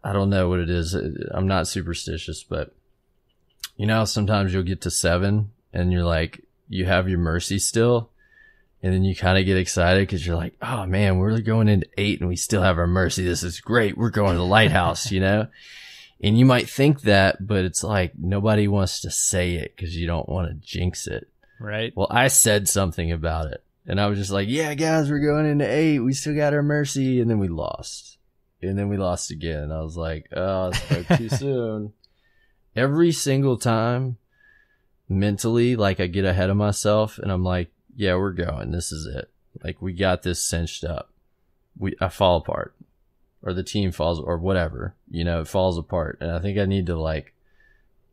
[SPEAKER 2] I don't know what it is. I'm not superstitious, but you know, sometimes you'll get to 7 and you're like, you have your mercy still. And then you kind of get excited because you're like, oh man, we're going into 8 and we still have our mercy. This is great. We're going to the lighthouse, you know? And you might think that, but it's like nobody wants to say it because you don't want to jinx it.
[SPEAKER 1] Right.
[SPEAKER 2] Well, I said something about it. And I was just like, yeah, guys, we're going into 8. We still got our mercy. And then we lost. And then we lost again. I was like, oh, I spoke too soon. Every single time, mentally, like I get ahead of myself and I'm like, yeah, we're going. This is it. Like we got this cinched up. I fall apart. Or the team falls, or whatever. You know, it falls apart. And I think I need to like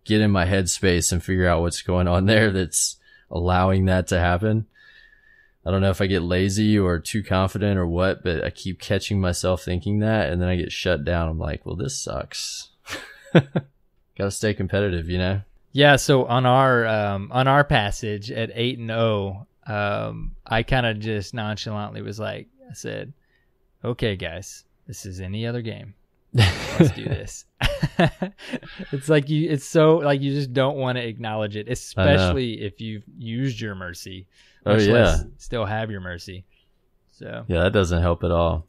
[SPEAKER 2] get in my headspace and figure out what's going on there that's allowing that to happen. I don't know if I get lazy or too confident or what, but I keep catching myself thinking that, and then I get shut down. I'm like, well, this sucks. Gotta stay competitive, you know?
[SPEAKER 1] Yeah, so on our passage at 8-0, I kind of just nonchalantly was like, I said, okay, guys, this is any other game. Let's do this. It's like it's so like you just don't want to acknowledge it, especially if you've used your mercy.
[SPEAKER 2] Oh, yeah.
[SPEAKER 1] Less still have your mercy. So
[SPEAKER 2] yeah, that doesn't help at all.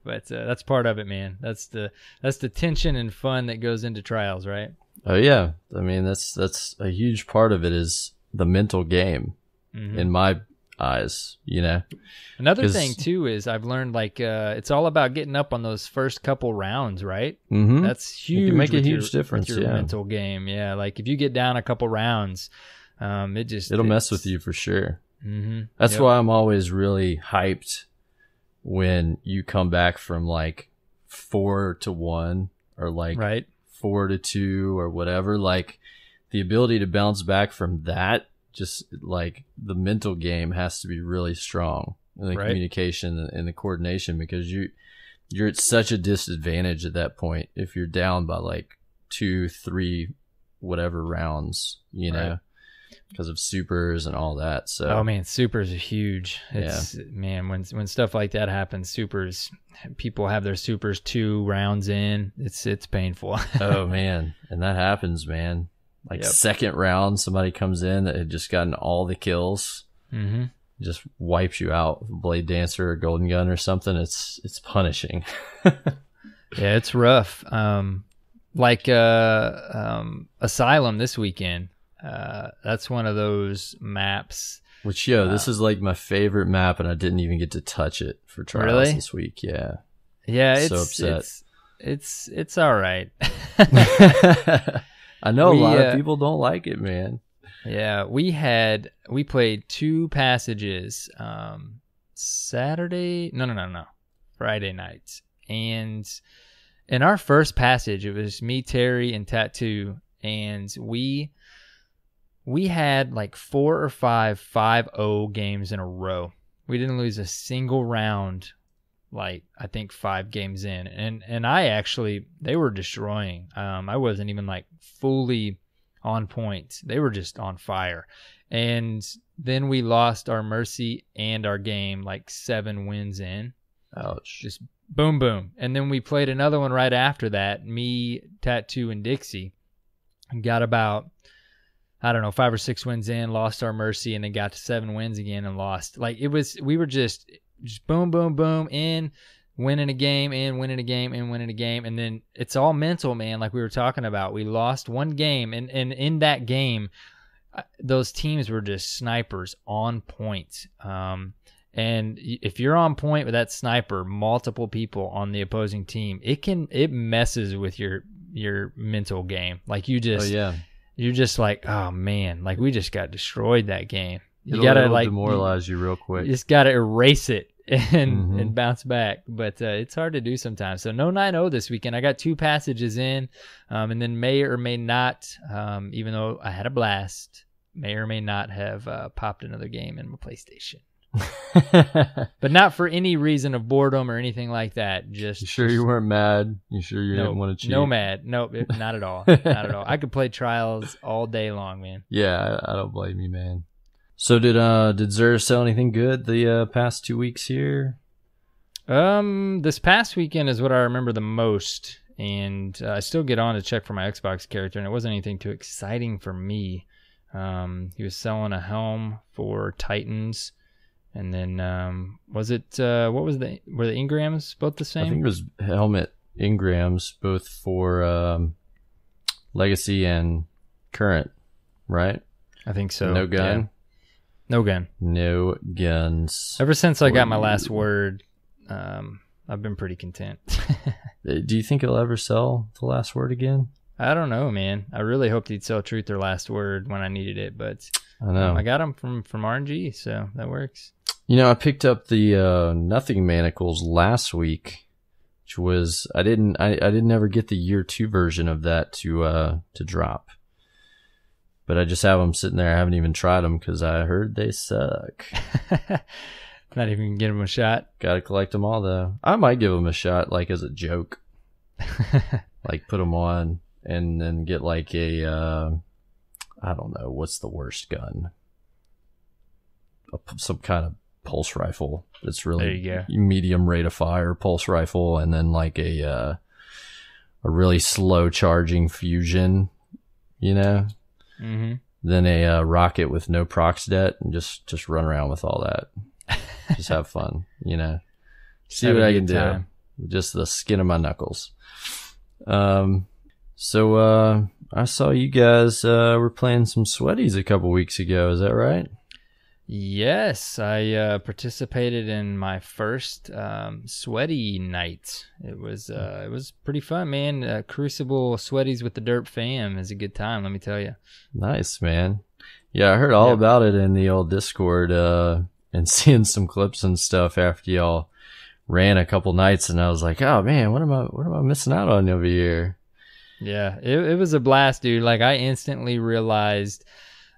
[SPEAKER 1] But that's part of it, man. That's the tension and fun that goes into trials, right?
[SPEAKER 2] Oh yeah, I mean that's a huge part of it is the mental game, in my eyes. You know.
[SPEAKER 1] Another thing too is I've learned like it's all about getting up on those first couple rounds, right?
[SPEAKER 2] Mm-hmm.
[SPEAKER 1] That's huge.
[SPEAKER 2] It can make a
[SPEAKER 1] with
[SPEAKER 2] huge difference.
[SPEAKER 1] With your
[SPEAKER 2] yeah,
[SPEAKER 1] mental game. Yeah, like if you get down a couple rounds, it'll
[SPEAKER 2] mess with you for sure.
[SPEAKER 1] Mm-hmm.
[SPEAKER 2] That's why I'm always really hyped when you come back from like 4-1 or like
[SPEAKER 1] right.
[SPEAKER 2] 4-2 or whatever. Like the ability to bounce back from that, just like the mental game has to be really strong, and the communication and the coordination, because you're at such a disadvantage at that point if you're down by like 2-3 whatever rounds, you know. Because of supers and all that. So
[SPEAKER 1] oh man, supers are huge. It's man, when stuff like that happens, supers, people have their supers 2 rounds in. It's painful.
[SPEAKER 2] Oh man, and that happens, man. Like second round, somebody comes in that had just gotten all the kills, just wipes you out. Blade Dancer or Golden Gun or something. It's punishing.
[SPEAKER 1] Yeah, it's rough. Like Asylum this weekend. That's one of those maps.
[SPEAKER 2] Which, this is like my favorite map, and I didn't even get to touch it for trials this week. Yeah.
[SPEAKER 1] Yeah,
[SPEAKER 2] so upset.
[SPEAKER 1] It's all right.
[SPEAKER 2] I know a lot of people don't like it, man.
[SPEAKER 1] Yeah, we played 2 passages Friday nights. And in our first passage, it was me, Terry, and Tattoo, and we had like 4 or 5 5-0 games in a row. We didn't lose a single round, like I think 5 games in. And they were destroying. I wasn't even like fully on point. They were just on fire. And then we lost our mercy and our game like 7 wins in.
[SPEAKER 2] Ouch.
[SPEAKER 1] Just boom, boom. And then we played another one right after that, me, Tattoo, and Dixie. And got about, I don't know, 5 or 6 wins in, lost our mercy, and then got to 7 wins again and lost. Like we were just boom, boom, boom, in, winning a game, in, winning a game, in, winning a game. And then it's all mental, man, like we were talking about. We lost one game, and in that game, those teams were just snipers on point. And if you're on point with that sniper, multiple people on the opposing team, it messes with your mental game. Like you're just like, oh man, like we just got destroyed that game. You gotta like
[SPEAKER 2] demoralize you real quick.
[SPEAKER 1] You just gotta erase it and bounce back. But it's hard to do sometimes. So no 9-0 this weekend. I got 2 passages in, and then may or may not, even though I had a blast, may or may not have popped another game in my PlayStation. But not for any reason of boredom or anything like that. Just
[SPEAKER 2] You sure you weren't mad? You sure you didn't want to cheat?
[SPEAKER 1] No mad. Nope, not at all. Not at all. I could play Trials all day long, man.
[SPEAKER 2] Yeah, I don't blame you, man. So did Xur sell anything good the past 2 weeks here?
[SPEAKER 1] This past weekend is what I remember the most, and I still get on to check for my Xbox character, and it wasn't anything too exciting for me. He was selling a helm for Titans, and then were the engrams both the same?
[SPEAKER 2] I think it was helmet engrams both for Legacy and Current, right?
[SPEAKER 1] I think so.
[SPEAKER 2] No gun?
[SPEAKER 1] Yeah. No gun.
[SPEAKER 2] No guns.
[SPEAKER 1] Ever since I got my last word, I've been pretty content.
[SPEAKER 2] Do you think it'll ever sell the last word again?
[SPEAKER 1] I don't know, man. I really hoped he'd sell Truth or Last Word when I needed it, but
[SPEAKER 2] I know.
[SPEAKER 1] I got him from RNG, so that works.
[SPEAKER 2] You know, I picked up the Nothing Manacles last week, which was I didn't ever get the year 2 version of that to drop, but I just have them sitting there. I haven't even tried them because I heard they suck.
[SPEAKER 1] Not even gonna give them a shot.
[SPEAKER 2] Got to collect them all though. I might give them a shot, like as a joke, like put them on and then get like a I don't know what's the worst gun, some kind of pulse rifle that's really medium rate of fire pulse rifle, and then like a really slow charging fusion, you know.
[SPEAKER 1] Mm-hmm.
[SPEAKER 2] Then a rocket with no procs det, and just run around with all that. Just have fun, you know. See what I can do. Just the skin of my knuckles. So I saw you guys were playing some sweaties a couple weeks ago. Is that right?
[SPEAKER 1] Yes, I participated in my first sweaty night. It was pretty fun, man. Crucible Sweaties with the Derp fam is a good time, let me tell you.
[SPEAKER 2] Nice, man. Yeah, I heard all about it in the old Discord, and seeing some clips and stuff after y'all ran a couple nights, and I was like, oh man, what am I missing out on over here?
[SPEAKER 1] Yeah, it was a blast, dude. Like, I instantly realized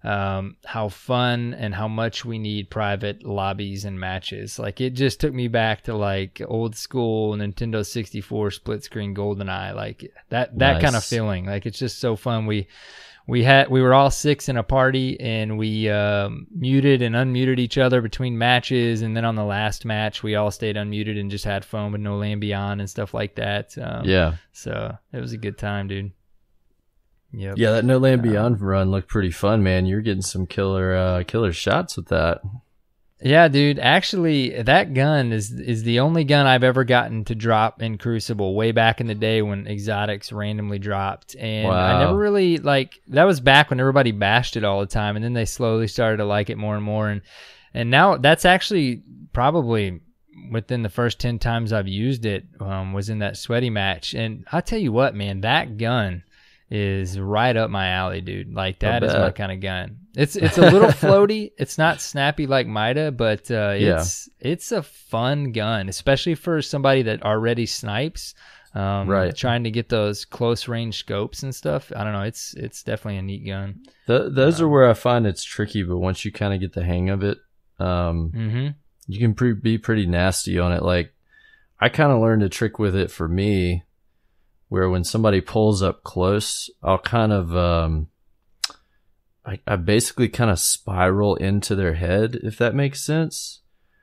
[SPEAKER 1] how fun and how much we need private lobbies and matches. Like, it just took me back to like old school Nintendo 64 split screen GoldenEye, like that
[SPEAKER 2] Nice.
[SPEAKER 1] kind of feeling. Like, it's just so fun. We were all 6 in a party, and we muted and unmuted each other between matches, and then on the last match we all stayed unmuted and just had fun with no Land Beyond and stuff like that.
[SPEAKER 2] Yeah.
[SPEAKER 1] So it was a good time, dude. Yep.
[SPEAKER 2] Yeah, that No Land Beyond run looked pretty fun, man. You were getting some killer shots with that.
[SPEAKER 1] Yeah, dude. Actually, that gun is the only gun I've ever gotten to drop in Crucible way back in the day when exotics randomly dropped. And I never really, like, that was back when everybody bashed it all the time, and then they slowly started to like it more and more. And now that's actually probably within the first 10 times I've used it was in that sweaty match. And I'll tell you what, man, that gun is right up my alley, dude. Like, that is my kind of gun. It's a little floaty. It's not snappy like Mida, but it's a fun gun, especially for somebody that already snipes. Right. Trying to get those close range scopes and stuff. I don't know. It's definitely a neat gun.
[SPEAKER 2] Those are where I find it's tricky, but once you kind of get the hang of it, you can be pretty nasty on it. Like, I kind of learned a trick with it for me, where when somebody pulls up close, I'll kind of I basically kind of spiral into their head, if that makes sense.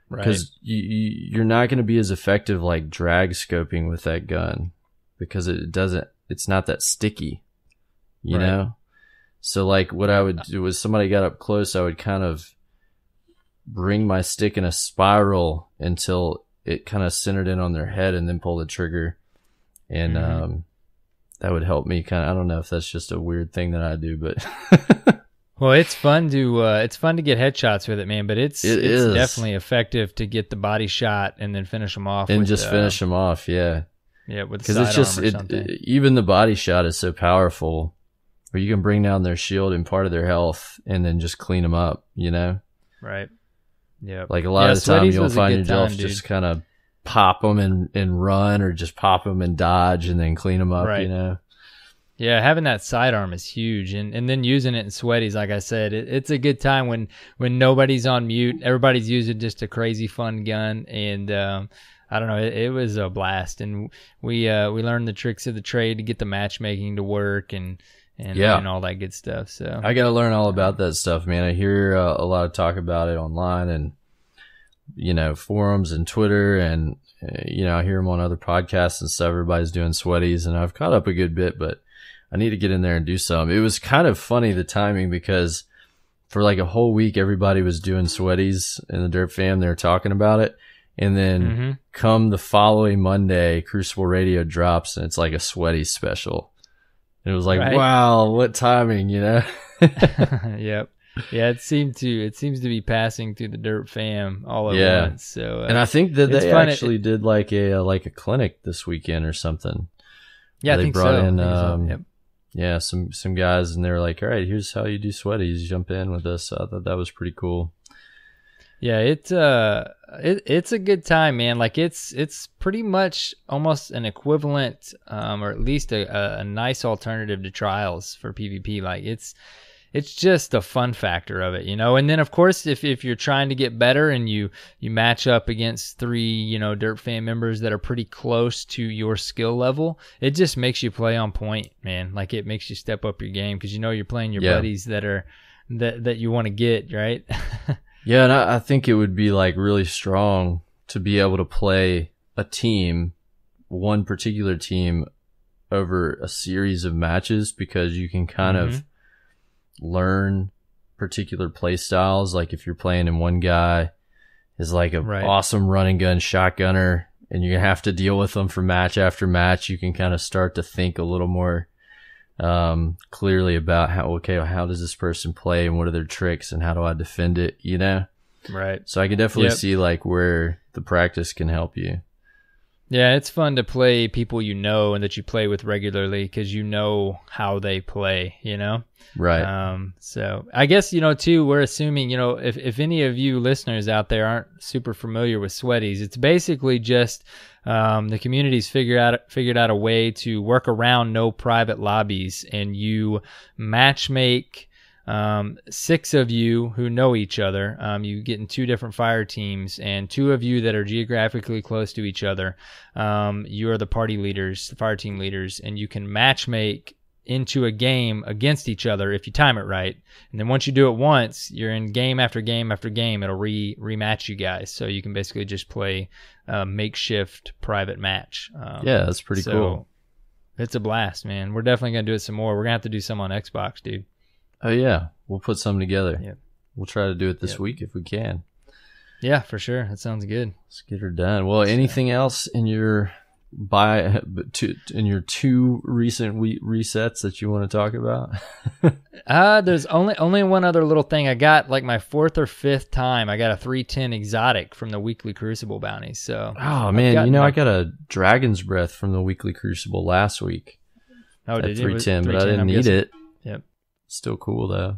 [SPEAKER 2] Right. Because you're not going to be as effective like drag scoping with that gun, because it's not that sticky, you know? So like what I would do was, somebody got up close, I would kind of bring my stick in a spiral until it kind of centered in on their head, and then pull the trigger. And that would help me kind of, I don't know if that's just a weird thing that I do, but
[SPEAKER 1] well, it's fun to get headshots with it, man, but it's definitely effective to get the body shot and then finish them off.
[SPEAKER 2] And just finish them off, yeah.
[SPEAKER 1] Yeah, with
[SPEAKER 2] because it's just even the body shot is so powerful, where you can bring down their shield and part of their health, and then just clean them up, you know?
[SPEAKER 1] Right. Yeah.
[SPEAKER 2] Like, a lot of the time you'll find yourself just kind of pop them and run, or just pop them and dodge and then clean them up, you know?
[SPEAKER 1] Yeah, having that sidearm is huge, and then using it in sweaties, like I said, it's a good time when nobody's on mute. Everybody's using just a crazy fun gun, and I don't know, it was a blast, and we learned the tricks of the trade to get the matchmaking to work, and all that good stuff. So
[SPEAKER 2] I got to learn all about that stuff, man. I hear a lot of talk about it online, and forums and Twitter, and I hear them on other podcasts and stuff. Everybody's doing sweaties, and I've caught up a good bit, but I need to get in there and do some. It was kind of funny, the timing, because for like a whole week, everybody was doing sweaties in the Derp fam. They were talking about it. And then come the following Monday, Crucible Radio drops, and it's like a sweaty special. And it was like, wow, what timing,
[SPEAKER 1] Yep. Yeah, it seems to be passing through the Derp fam all at once. So,
[SPEAKER 2] and I think that they actually did like a clinic this weekend or something.
[SPEAKER 1] Yeah,
[SPEAKER 2] they brought in
[SPEAKER 1] Yep.
[SPEAKER 2] some guys, and they were like, all right, here's how you do sweaties. Jump in with us. So I thought that was pretty cool.
[SPEAKER 1] Yeah, it's a good time, man. Like it's pretty much almost an equivalent, or at least a nice alternative to trials for PvP. Like it's just a fun factor of it, And then of course, if you're trying to get better and you match up against 3, Derp fan members that are pretty close to your skill level, it just makes you play on point, man. Like it makes you step up your game because you're playing your buddies that you want to get, right?
[SPEAKER 2] Yeah, and I think it would be like really strong to be able to play a team, one particular team, over a series of matches, because you can kind of learn particular play styles. Like if you're playing in one guy is like a awesome running gun shotgunner, and you're gonna have to deal with them for match after match, you can kind of start to think a little more clearly about how does this person play, and what are their tricks, and how do I defend it, Right. So I can definitely see like where the practice can help you.
[SPEAKER 1] Yeah, it's fun to play people and that you play with regularly, because how they play,
[SPEAKER 2] Right.
[SPEAKER 1] So I guess, too, we're assuming, if any of you listeners out there aren't super familiar with sweaties, it's basically just the community's figured out a way to work around no private lobbies, and you matchmake 6 of you who know each other. You get in 2 different fire teams, and 2 of you that are geographically close to each other. You are the party leaders, the fire team leaders, and you can matchmake into a game against each other if you time it right. And then once you do it once, you're in game after game after game. It'll rematch you guys, so you can basically just play a makeshift private match.
[SPEAKER 2] Yeah, that's pretty cool.
[SPEAKER 1] It's a blast, man. We're definitely gonna do it some more. We're gonna have to do some on Xbox, dude.
[SPEAKER 2] Oh yeah, we'll put some together.
[SPEAKER 1] Yep.
[SPEAKER 2] We'll try to do it this week if we can.
[SPEAKER 1] Yeah, for sure. That sounds good.
[SPEAKER 2] Let's get her done. Well, anything else in your 2 recent resets that you want to talk about?
[SPEAKER 1] There's only one other little thing. I got like my 4th or 5th time. I got a 310 exotic from the weekly Crucible bounty. So
[SPEAKER 2] man, I got a Dragon's Breath from the weekly Crucible last week.
[SPEAKER 1] Oh, did you?
[SPEAKER 2] 310, but I didn't need it.
[SPEAKER 1] Yep.
[SPEAKER 2] Still cool though.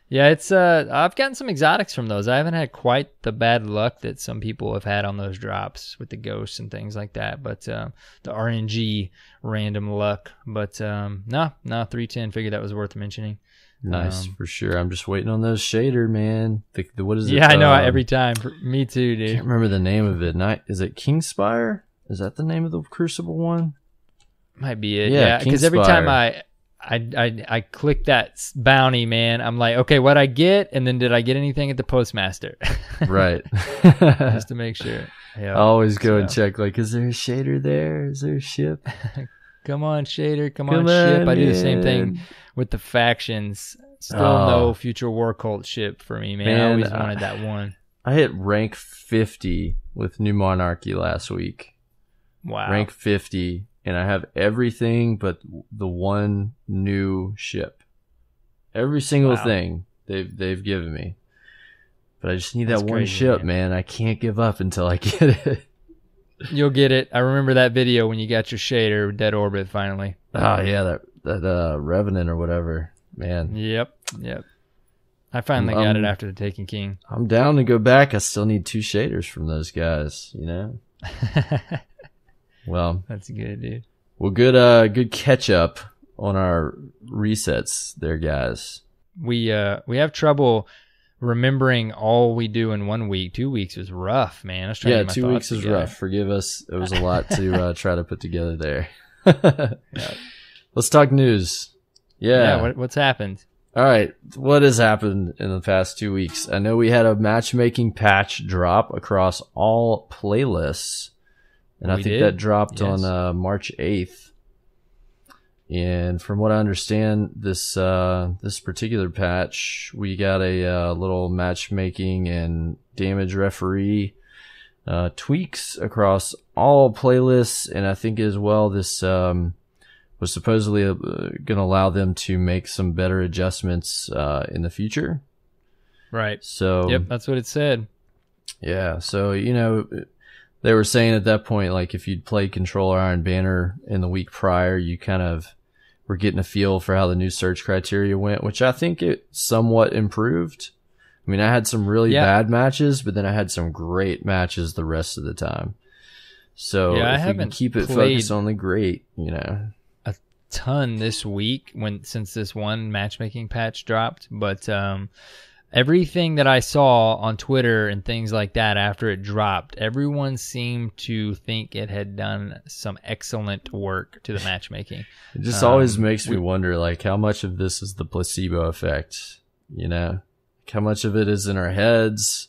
[SPEAKER 1] Yeah, it's I've gotten some exotics from those. I haven't had quite the bad luck that some people have had on those drops with the ghosts and things like that. But the RNG random luck. But no, 310. Figured that was worth mentioning.
[SPEAKER 2] Nice, for sure. I'm just waiting on those shader, man. What is it?
[SPEAKER 1] Yeah, I know, every time. Me too, dude.
[SPEAKER 2] I can't remember the name of it. Is it Kingspire? Is that the name of the Crucible one?
[SPEAKER 1] Might be it. Yeah, because every time I click that bounty, man, I'm like, okay, what'd I get? And then did I get anything at the postmaster?
[SPEAKER 2] Right.
[SPEAKER 1] Just to make sure.
[SPEAKER 2] I always go and check, like, is there a shader there? Is there a ship?
[SPEAKER 1] Come on, shader. Come on, ship. I do the same thing with the factions. Still no future war cult ship for me, man. I always wanted that one.
[SPEAKER 2] I hit rank 50 with New Monarchy last week.
[SPEAKER 1] Wow.
[SPEAKER 2] Rank 50. And I have everything but the one new ship. Every single thing they've given me. But I just need that one ship, man. I can't give up until I get it.
[SPEAKER 1] You'll get it. I remember that video when you got your shader, Dead Orbit, finally.
[SPEAKER 2] Oh, yeah, that Revenant or whatever. Man.
[SPEAKER 1] Yep. I finally got it after the Taken King.
[SPEAKER 2] I'm down to go back. I still need 2 shaders from those guys, Well,
[SPEAKER 1] that's good, dude.
[SPEAKER 2] Well, good catch up on our resets there, guys?
[SPEAKER 1] We have trouble remembering all we do in 1 week. 2 weeks was rough, man. I was trying to get my
[SPEAKER 2] 2 weeks
[SPEAKER 1] thoughts
[SPEAKER 2] is
[SPEAKER 1] together.
[SPEAKER 2] rough. Forgive us. It was a lot to try to put together there. Yeah. Let's talk news. Yeah.
[SPEAKER 1] What's happened?
[SPEAKER 2] All right. What has happened in the past 2 weeks? I know we had a matchmaking patch drop across all playlists, and I think that dropped on March 8th. And from what I understand, this particular patch, we got a little matchmaking and damage referee tweaks across all playlists, and I think as well this was supposedly going to allow them to make some better adjustments in the future.
[SPEAKER 1] Right.
[SPEAKER 2] So
[SPEAKER 1] yep, that's what it said.
[SPEAKER 2] Yeah. So they were saying at that point, like if you'd played Controller Iron Banner in the week prior, you kind of were getting a feel for how the new search criteria went, which I think it somewhat improved. I mean, I had some really bad matches, but then I had some great matches the rest of the time. So if we can keep it focused on the great,
[SPEAKER 1] a ton this week since this one matchmaking patch dropped, but everything that I saw on Twitter and things like that after it dropped, everyone seemed to think it had done some excellent work to the matchmaking.
[SPEAKER 2] It just always makes me wonder, like, how much of this is the placebo effect, How much of it is in our heads?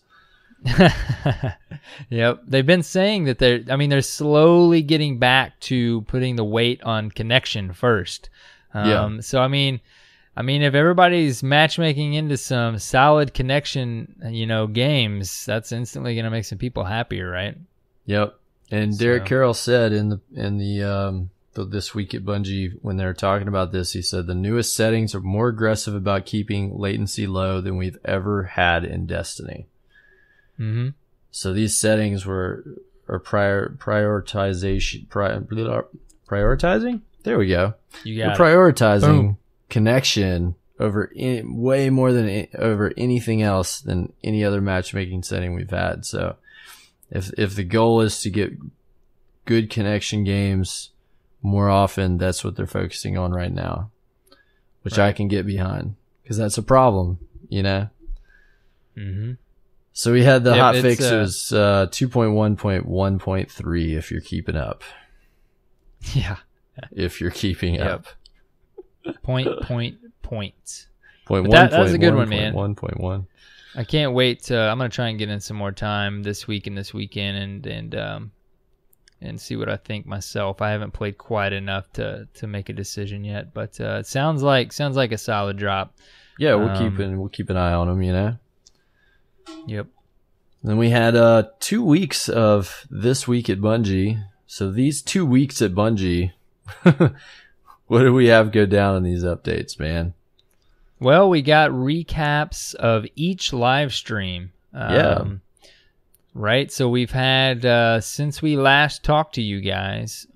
[SPEAKER 1] Yep. They've been saying that they're slowly getting back to putting the weight on connection first. So, I mean, if everybody's matchmaking into some solid connection, games, that's instantly going to make some people happier, right?
[SPEAKER 2] Yep. And Derek Carroll said in the This Week at Bungie, when they were talking about this, he said the newest settings are more aggressive about keeping latency low than we've ever had in Destiny.
[SPEAKER 1] Mm-hmm.
[SPEAKER 2] So these settings are prioritizing. There we go.
[SPEAKER 1] We're
[SPEAKER 2] prioritizing connection over way more than over anything else than any other matchmaking setting we've had. So if the goal is to get good connection games more often, that's what they're focusing on right now, which I can get behind because that's a problem,
[SPEAKER 1] Mm-hmm.
[SPEAKER 2] So we had the hot fix. It was 2.1.1.3 if you're keeping up.
[SPEAKER 1] Yeah.
[SPEAKER 2] If you're keeping up.
[SPEAKER 1] Points.
[SPEAKER 2] Point
[SPEAKER 1] That's a good one, man.
[SPEAKER 2] 1.1.
[SPEAKER 1] I can't wait. I'm going to try and get in some more time this week and this weekend and see what I think myself. I haven't played quite enough to make a decision yet, but it sounds like a solid drop.
[SPEAKER 2] Yeah, we'll keep an eye on them,
[SPEAKER 1] Yep.
[SPEAKER 2] Then we had 2 weeks of This Week at Bungie. So these 2 weeks at Bungie, what do we have go down in these updates, man?
[SPEAKER 1] Well, we got recaps of each live stream. Right? So we've had, since we last talked to you guys,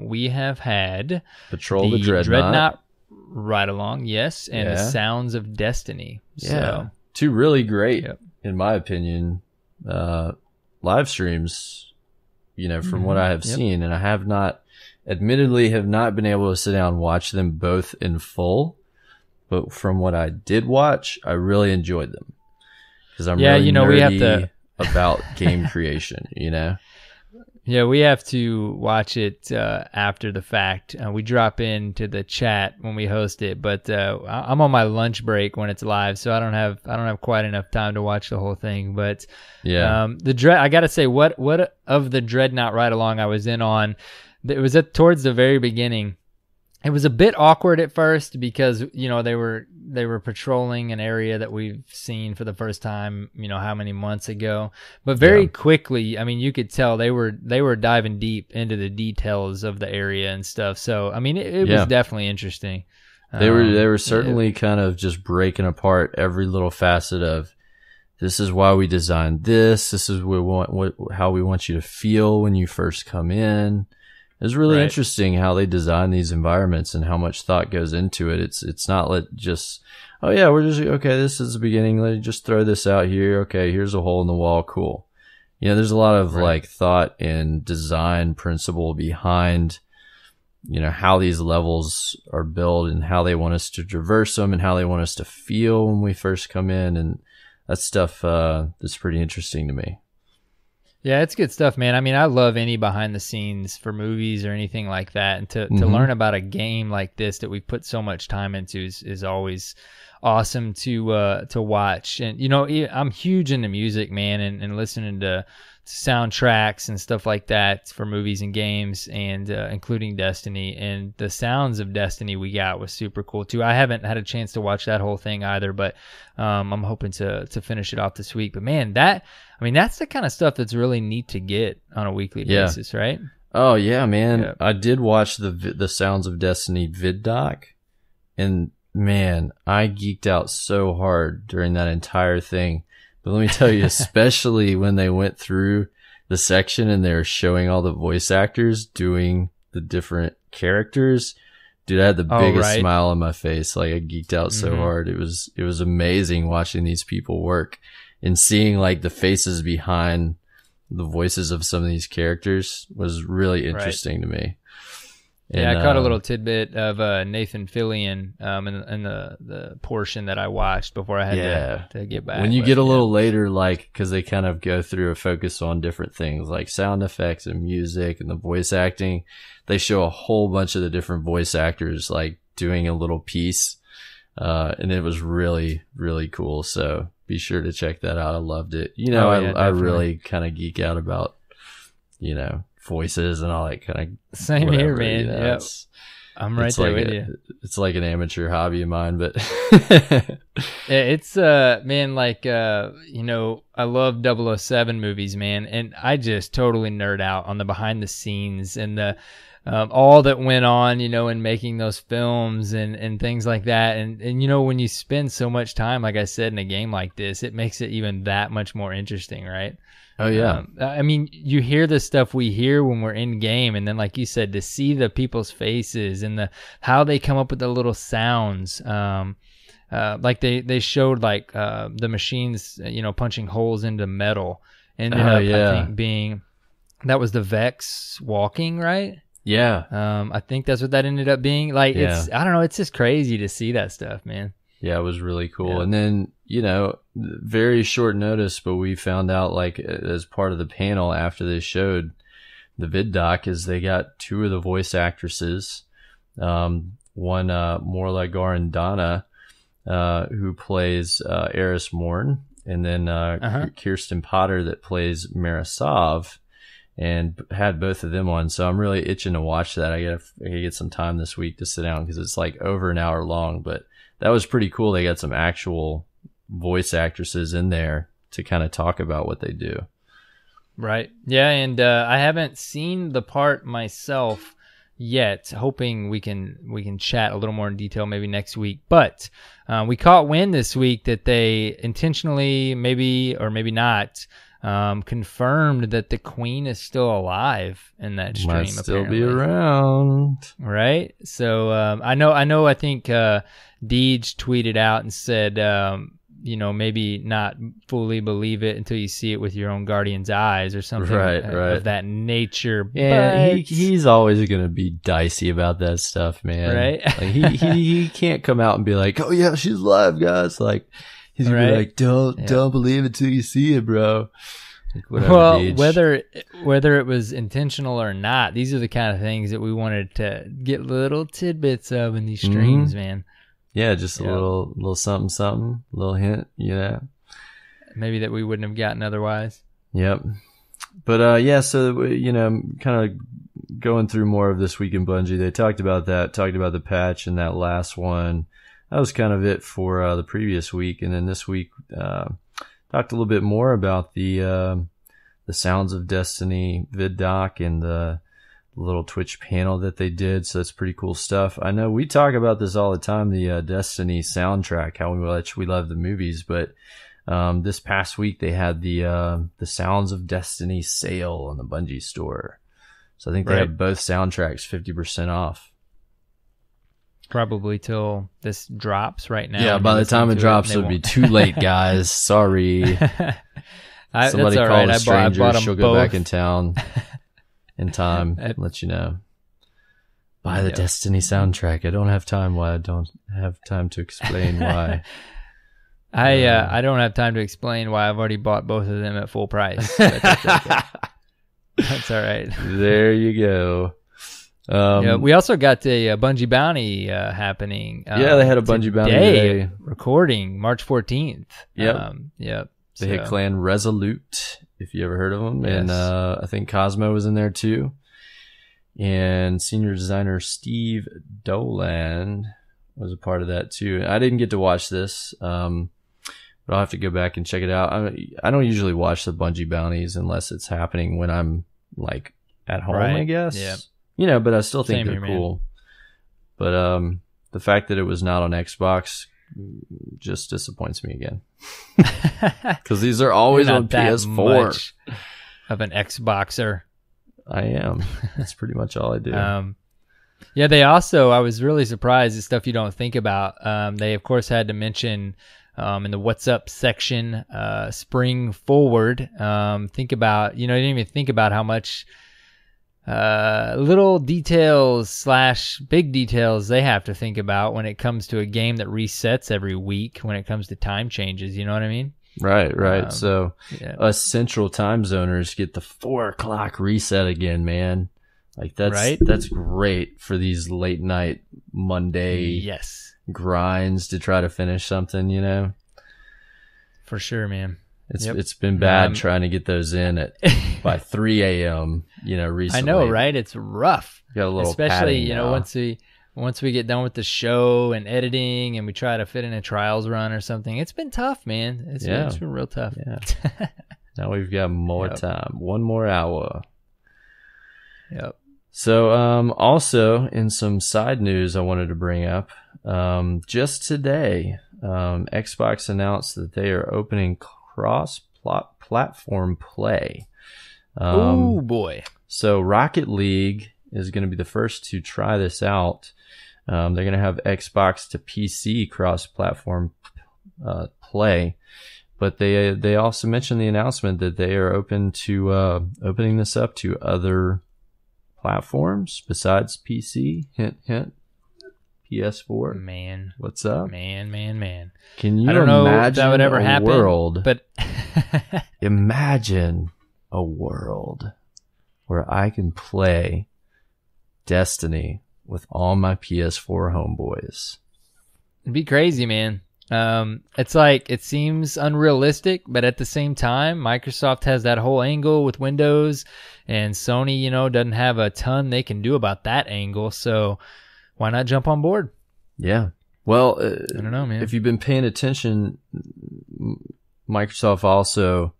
[SPEAKER 1] we have had
[SPEAKER 2] Patrol the Dreadnought
[SPEAKER 1] Ride Along, yes, and the Sounds of Destiny.
[SPEAKER 2] Yeah.
[SPEAKER 1] So,
[SPEAKER 2] 2 really great, in my opinion, live streams, from what I have seen. And I have not been able to sit down and watch them both in full. But from what I did watch, I really enjoyed them. Because I'm really nerdy
[SPEAKER 1] we have to
[SPEAKER 2] about game creation,
[SPEAKER 1] Yeah, we have to watch it after the fact. We drop into the chat when we host it, but I'm on my lunch break when it's live, so I don't have quite enough time to watch the whole thing. But I gotta say, what of the Dreadnought Ride Along I was in on, it was towards the very beginning. It was a bit awkward at first because they were patrolling an area that we've seen for the first time, how many months ago. But very quickly, I mean, you could tell they were diving deep into the details of the area and stuff. So I mean, it was definitely interesting.
[SPEAKER 2] They were certainly kind of just breaking apart every little facet of this is why we designed this. This is how we want you to feel when you first come in. It's really interesting how they design these environments and how much thought goes into it. It's not just, this is the beginning. Let me just throw this out here. Okay, here's a hole in the wall. Cool. There's a lot of like thought and design principle behind how these levels are built and how they want us to traverse them and how they want us to feel when we first come in. And that stuff, that's pretty interesting to me.
[SPEAKER 1] Yeah, it's good stuff, man. I mean, I love any behind the scenes for movies or anything like that. And to learn about a game like this that we put so much time into is always awesome to watch. And, I'm huge into music, man, and listening to soundtracks and stuff like that for movies and games, and including Destiny. And the sounds of Destiny we got was super cool too. I haven't had a chance to watch that whole thing either, but I'm hoping to finish it off this week. But man, that's the kind of stuff that's really neat to get on a weekly basis, right?
[SPEAKER 2] Oh yeah, man. Yeah. I did watch the Sounds of Destiny vid doc, and man, I geeked out so hard during that entire thing. But let me tell you, especially when they went through the section and they were showing all the voice actors doing the different characters, dude, I had the biggest smile on my face. Like, I geeked out so hard. It was amazing watching these people work and seeing like the faces behind the voices of some of these characters was really interesting to me.
[SPEAKER 1] Yeah, and I caught a little tidbit of Nathan Fillion in the portion that I watched before I had to get back.
[SPEAKER 2] When you get a little later, like, because they kind of go through a focus on different things like sound effects and music and the voice acting, they show a whole bunch of the different voice actors like doing a little piece, and it was really, really cool. So be sure to check that out. I loved it. I really kind of geek out about, voices and all that kind of
[SPEAKER 1] same here, man. Yep. I'm right there with you.
[SPEAKER 2] It's like an amateur hobby of mine, but
[SPEAKER 1] it's man, like I love 007 movies, man, and I just totally nerd out on the behind the scenes and the all that went on, in making those films and things like that. And when you spend so much time, like I said, in a game like this, it makes it even that much more interesting, right?
[SPEAKER 2] Oh yeah.
[SPEAKER 1] I mean, you hear the stuff we hear when we're in game, and then, like you said, to see the people's faces and how they come up with the little sounds. Like they showed like the machines, punching holes into metal, and I think that was the Vex walking, right?
[SPEAKER 2] Yeah.
[SPEAKER 1] I think that's what that ended up being. Like, it's, I don't know, it's just crazy to see that stuff, man.
[SPEAKER 2] Yeah, it was really cool. Yeah. And then, very short notice, but we found out, like, as part of the panel after they showed the vid doc, is they got two of the voice actresses. One, Morla Garandana, who plays Eris Morn, and then Kirsten Potter that plays Marisov, and had both of them on. So I'm really itching to watch that. I gotta get some time this week to sit down, because it's like over an hour long, but that was pretty cool. They got some actual voice actresses in there to kind of talk about what they do.
[SPEAKER 1] Right. Yeah. And I haven't seen the part myself yet, hoping we can chat a little more in detail maybe next week. But we caught wind this week that they intentionally, maybe or maybe not, confirmed that the Queen is still alive in that stream.
[SPEAKER 2] Might still be around,
[SPEAKER 1] right? So I think Deej tweeted out and said, maybe not fully believe it until you see it with your own guardian's eyes, or something of that nature.
[SPEAKER 2] Yeah, but he's always gonna be dicey about that stuff, man.
[SPEAKER 1] Right?
[SPEAKER 2] Like, he can't come out and be like, "Oh yeah, she's alive, guys." Like, he's gonna be like, "Don't believe it till you see it, bro." Like,
[SPEAKER 1] well, whether it was intentional or not, these are the kind of things that we wanted to get little tidbits of in these streams, man.
[SPEAKER 2] Yeah, just a little something, a little hint,
[SPEAKER 1] maybe that we wouldn't have gotten otherwise.
[SPEAKER 2] Yep. But so kind of going through more of this week in Bungie, they talked about the patch and that last one. That was kind of it for the previous week, and then this week talked a little bit more about the Sounds of Destiny vid doc and the little Twitch panel that they did. So that's pretty cool stuff. I know we talk about this all the time, the Destiny soundtrack, how we love the movies, but this past week they had the Sounds of Destiny sale on the Bungie store. So I think they have both soundtracks 50% off.
[SPEAKER 1] Probably till this drops right now.
[SPEAKER 2] Yeah, by the time it drops, it'll be too late, guys. Sorry. Somebody call a stranger. She'll go back in town in time. Let you know. Buy the Destiny soundtrack. I don't have time. Why I don't have time to explain why.
[SPEAKER 1] I don't have time to explain why I've already bought both of them at full price. But that's okay. That's all right.
[SPEAKER 2] There you go.
[SPEAKER 1] We also got a Bungie Bounty happening.
[SPEAKER 2] They had a Bungie Bounty today.
[SPEAKER 1] Recording March 14th.
[SPEAKER 2] Yep. They hit Clan Resolute, if you ever heard of them.
[SPEAKER 1] Yes.
[SPEAKER 2] And I think Cosmo was in there too. And senior designer Steve Dolan was a part of that too. I didn't get to watch this, but I'll have to go back and check it out. I don't usually watch the Bungie Bounties unless it's happening when I'm like at home, right. I guess. Yeah. You know, but I still think they're cool. Man. But the fact that it was not on Xbox just disappoints me again. Because these are always on PS4.
[SPEAKER 1] Much of an Xboxer.
[SPEAKER 2] I am. That's pretty much all I do.
[SPEAKER 1] They also, I was really surprised, the stuff you don't think about. They, of course, had to mention in the What's Up section, Spring Forward. Think about, you didn't even think about how much little details / big details they have to think about when it comes to a game that resets every week when it comes to time changes. You know what I mean?
[SPEAKER 2] Right. So us central time zoners get the 4 o'clock reset again, man. Like that's great for these late night Monday grinds to try to finish something,
[SPEAKER 1] For sure, man.
[SPEAKER 2] It's been bad trying to get those in by 3 a.m. Recently.
[SPEAKER 1] I know, right? It's rough.
[SPEAKER 2] Got a little
[SPEAKER 1] especially once we get done with the show and editing and we try to fit in a trials run or something. It's been tough, man. It's been real tough.
[SPEAKER 2] Yeah. Now we've got more time. 1 more hour.
[SPEAKER 1] Yep.
[SPEAKER 2] So, also in some side news I wanted to bring up, just today, Xbox announced that they are opening cross-platform play.
[SPEAKER 1] Oh boy.
[SPEAKER 2] So Rocket League is going to be the first to try this out. They're going to have Xbox to PC cross-platform play, but they also mentioned the announcement that they are open to opening this up to other platforms besides PC. Hint, hint. PS4.
[SPEAKER 1] Man,
[SPEAKER 2] what's up?
[SPEAKER 1] Man.
[SPEAKER 2] Can you
[SPEAKER 1] I don't know
[SPEAKER 2] imagine
[SPEAKER 1] if that would ever happen,
[SPEAKER 2] world?
[SPEAKER 1] But
[SPEAKER 2] imagine a world where I can play Destiny with all my PS4 homeboys.
[SPEAKER 1] It'd be crazy, man. It's like, it seems unrealistic, but at the same time, Microsoft has that whole angle with Windows, and Sony, doesn't have a ton they can do about that angle. So why not jump on board?
[SPEAKER 2] Yeah. Well,
[SPEAKER 1] I don't know, man.
[SPEAKER 2] If you've been paying attention, Microsoft also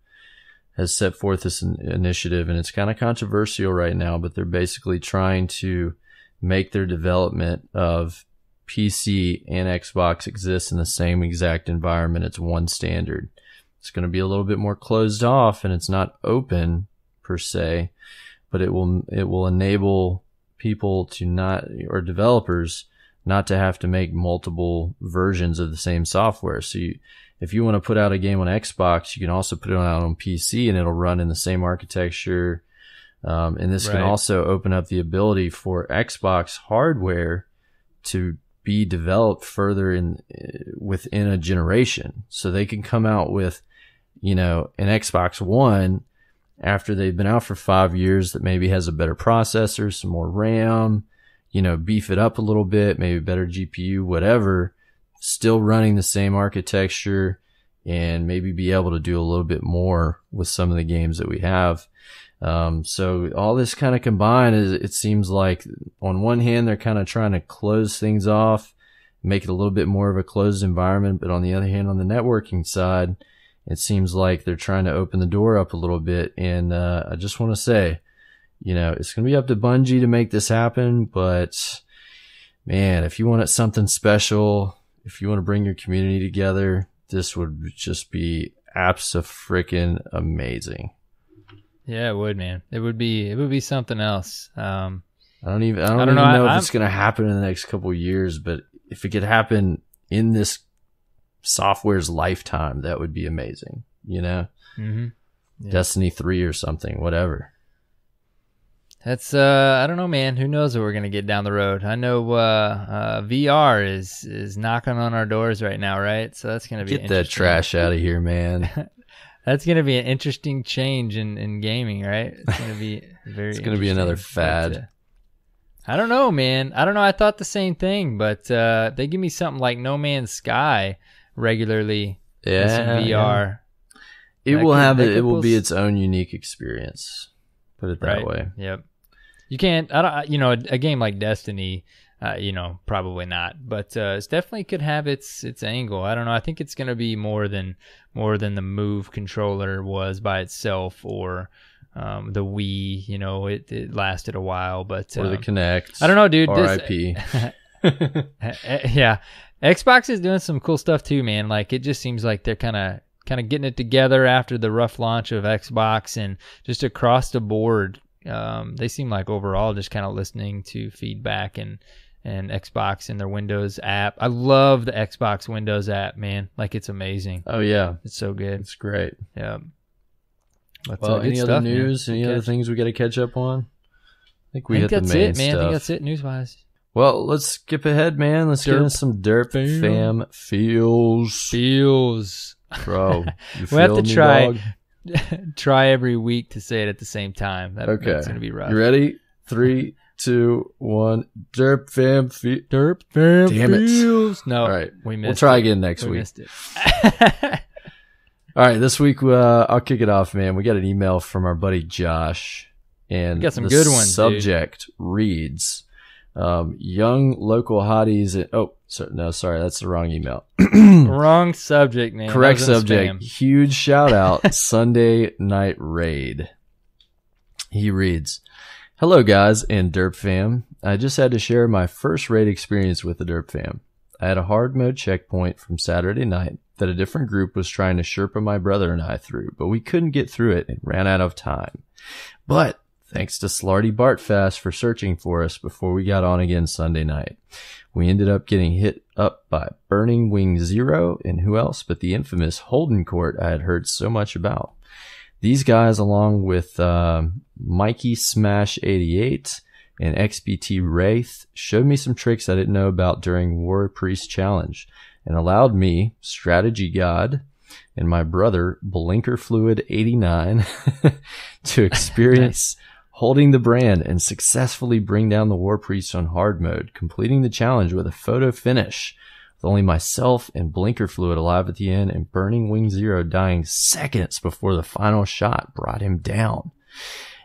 [SPEAKER 2] has set forth this initiative, and it's kind of controversial right now, but they're basically trying to make their development of PC and Xbox exist in the same exact environment. It's one standard. It's going to be a little bit more closed off, and it's not open per se, but it will enable people to not, or developers not to have to make multiple versions of the same software. So if you want to put out a game on Xbox, you can also put it out on PC and it'll run in the same architecture. And this can also open up the ability for Xbox hardware to be developed further within a generation. So they can come out with, an Xbox One after they've been out for 5 years that maybe has a better processor, some more RAM, beef it up a little bit, maybe better GPU, whatever, still running the same architecture, and maybe be able to do a little bit more with some of the games that we have. So all this kind of combined it seems like on one hand, they're kind of trying to close things off, make it a little bit more of a closed environment. But on the other hand, on the networking side, it seems like they're trying to open the door up a little bit. And, I just want to say, it's going to be up to Bungie to make this happen. But man, if you want something special, if you want to bring your community together, this would just be abso-freaking amazing. Yeah,
[SPEAKER 1] it would, man. It would be something else.
[SPEAKER 2] I don't even know if it's going to happen in the next couple of years, but if it could happen in this software's lifetime, that would be amazing.
[SPEAKER 1] Mm-hmm. Yeah.
[SPEAKER 2] Destiny 3 or something, whatever.
[SPEAKER 1] That's I don't know, man. Who knows what we're gonna get down the road? I know VR is knocking on our doors right now, right? So that's gonna be
[SPEAKER 2] Get that trash out of here, man.
[SPEAKER 1] That's gonna be an interesting change in gaming, right? It's gonna be very.
[SPEAKER 2] It's gonna be another fad.
[SPEAKER 1] I don't know, man. I don't know. I thought the same thing, but they give me something like No Man's Sky regularly.
[SPEAKER 2] Yeah,
[SPEAKER 1] VR.
[SPEAKER 2] Yeah. It will be its own unique experience. Put it that way.
[SPEAKER 1] Yep. You can't. I don't. You know, a game like Destiny. You know, probably not. But it definitely could have its angle. I don't know. I think it's gonna be more than the Move controller was by itself, or the Wii. You know, it lasted a while, but
[SPEAKER 2] or the Kinect.
[SPEAKER 1] I don't know, dude.
[SPEAKER 2] RIP.
[SPEAKER 1] Yeah, Xbox is doing some cool stuff too, man. Like, it just seems like they're kind of getting it together after the rough launch of Xbox, and just across the board, they seem like overall just kind of listening to feedback and Xbox and their Windows app. I love the Xbox Windows app, man. Like, it's amazing.
[SPEAKER 2] Oh yeah,
[SPEAKER 1] it's so good.
[SPEAKER 2] It's great.
[SPEAKER 1] Yeah. But,
[SPEAKER 2] well, any other news? Any other things we got to catch up on? I think we hit the main
[SPEAKER 1] stuff.
[SPEAKER 2] Man.
[SPEAKER 1] I think that's it news-wise.
[SPEAKER 2] Well, let's skip ahead, man. Let's get into some Derp Fam feels. Bro, you
[SPEAKER 1] we have to
[SPEAKER 2] dog?
[SPEAKER 1] try every week to say it at the same time.
[SPEAKER 2] Okay.
[SPEAKER 1] That's going to be rough.
[SPEAKER 2] You ready? 3, 2, 1. Derp Fam
[SPEAKER 1] Derp Fam
[SPEAKER 2] Damn
[SPEAKER 1] feels.
[SPEAKER 2] it.
[SPEAKER 1] No,
[SPEAKER 2] all right.
[SPEAKER 1] we missed
[SPEAKER 2] We'll try
[SPEAKER 1] it.
[SPEAKER 2] again next week.
[SPEAKER 1] Missed it.
[SPEAKER 2] All right, this week I'll kick it off, man. We got an email from our buddy Josh, and
[SPEAKER 1] we got some good ones.
[SPEAKER 2] Subject reads, "Young local hotties." Sorry, that's the wrong email.
[SPEAKER 1] Wrong subject, man.
[SPEAKER 2] Correct subject. Huge shout out. Sunday night raid. He reads, "Hello guys and Derp Fam. I just had to share my first raid experience with the Derp Fam. I had a hard mode checkpoint from Saturday night that a different group was trying to Sherpa my brother and I through, but we couldn't get through it and ran out of time. But thanks to Slarty Bartfast for searching for us before we got on again Sunday night. We ended up getting hit up by Burning Wing Zero and who else but the infamous Holden Court I had heard so much about. These guys, along with Mikey Smash 88 and XBT Wraith, showed me some tricks I didn't know about during War Priest Challenge, and allowed me, Strategy God, and my brother, Blinker Fluid 89, to experience holding the brand and successfully bring down the War Priest on hard mode, completing the challenge with a photo finish, with only myself and Blinker Fluid alive at the end, and Burning Wing Zero dying seconds before the final shot brought him down.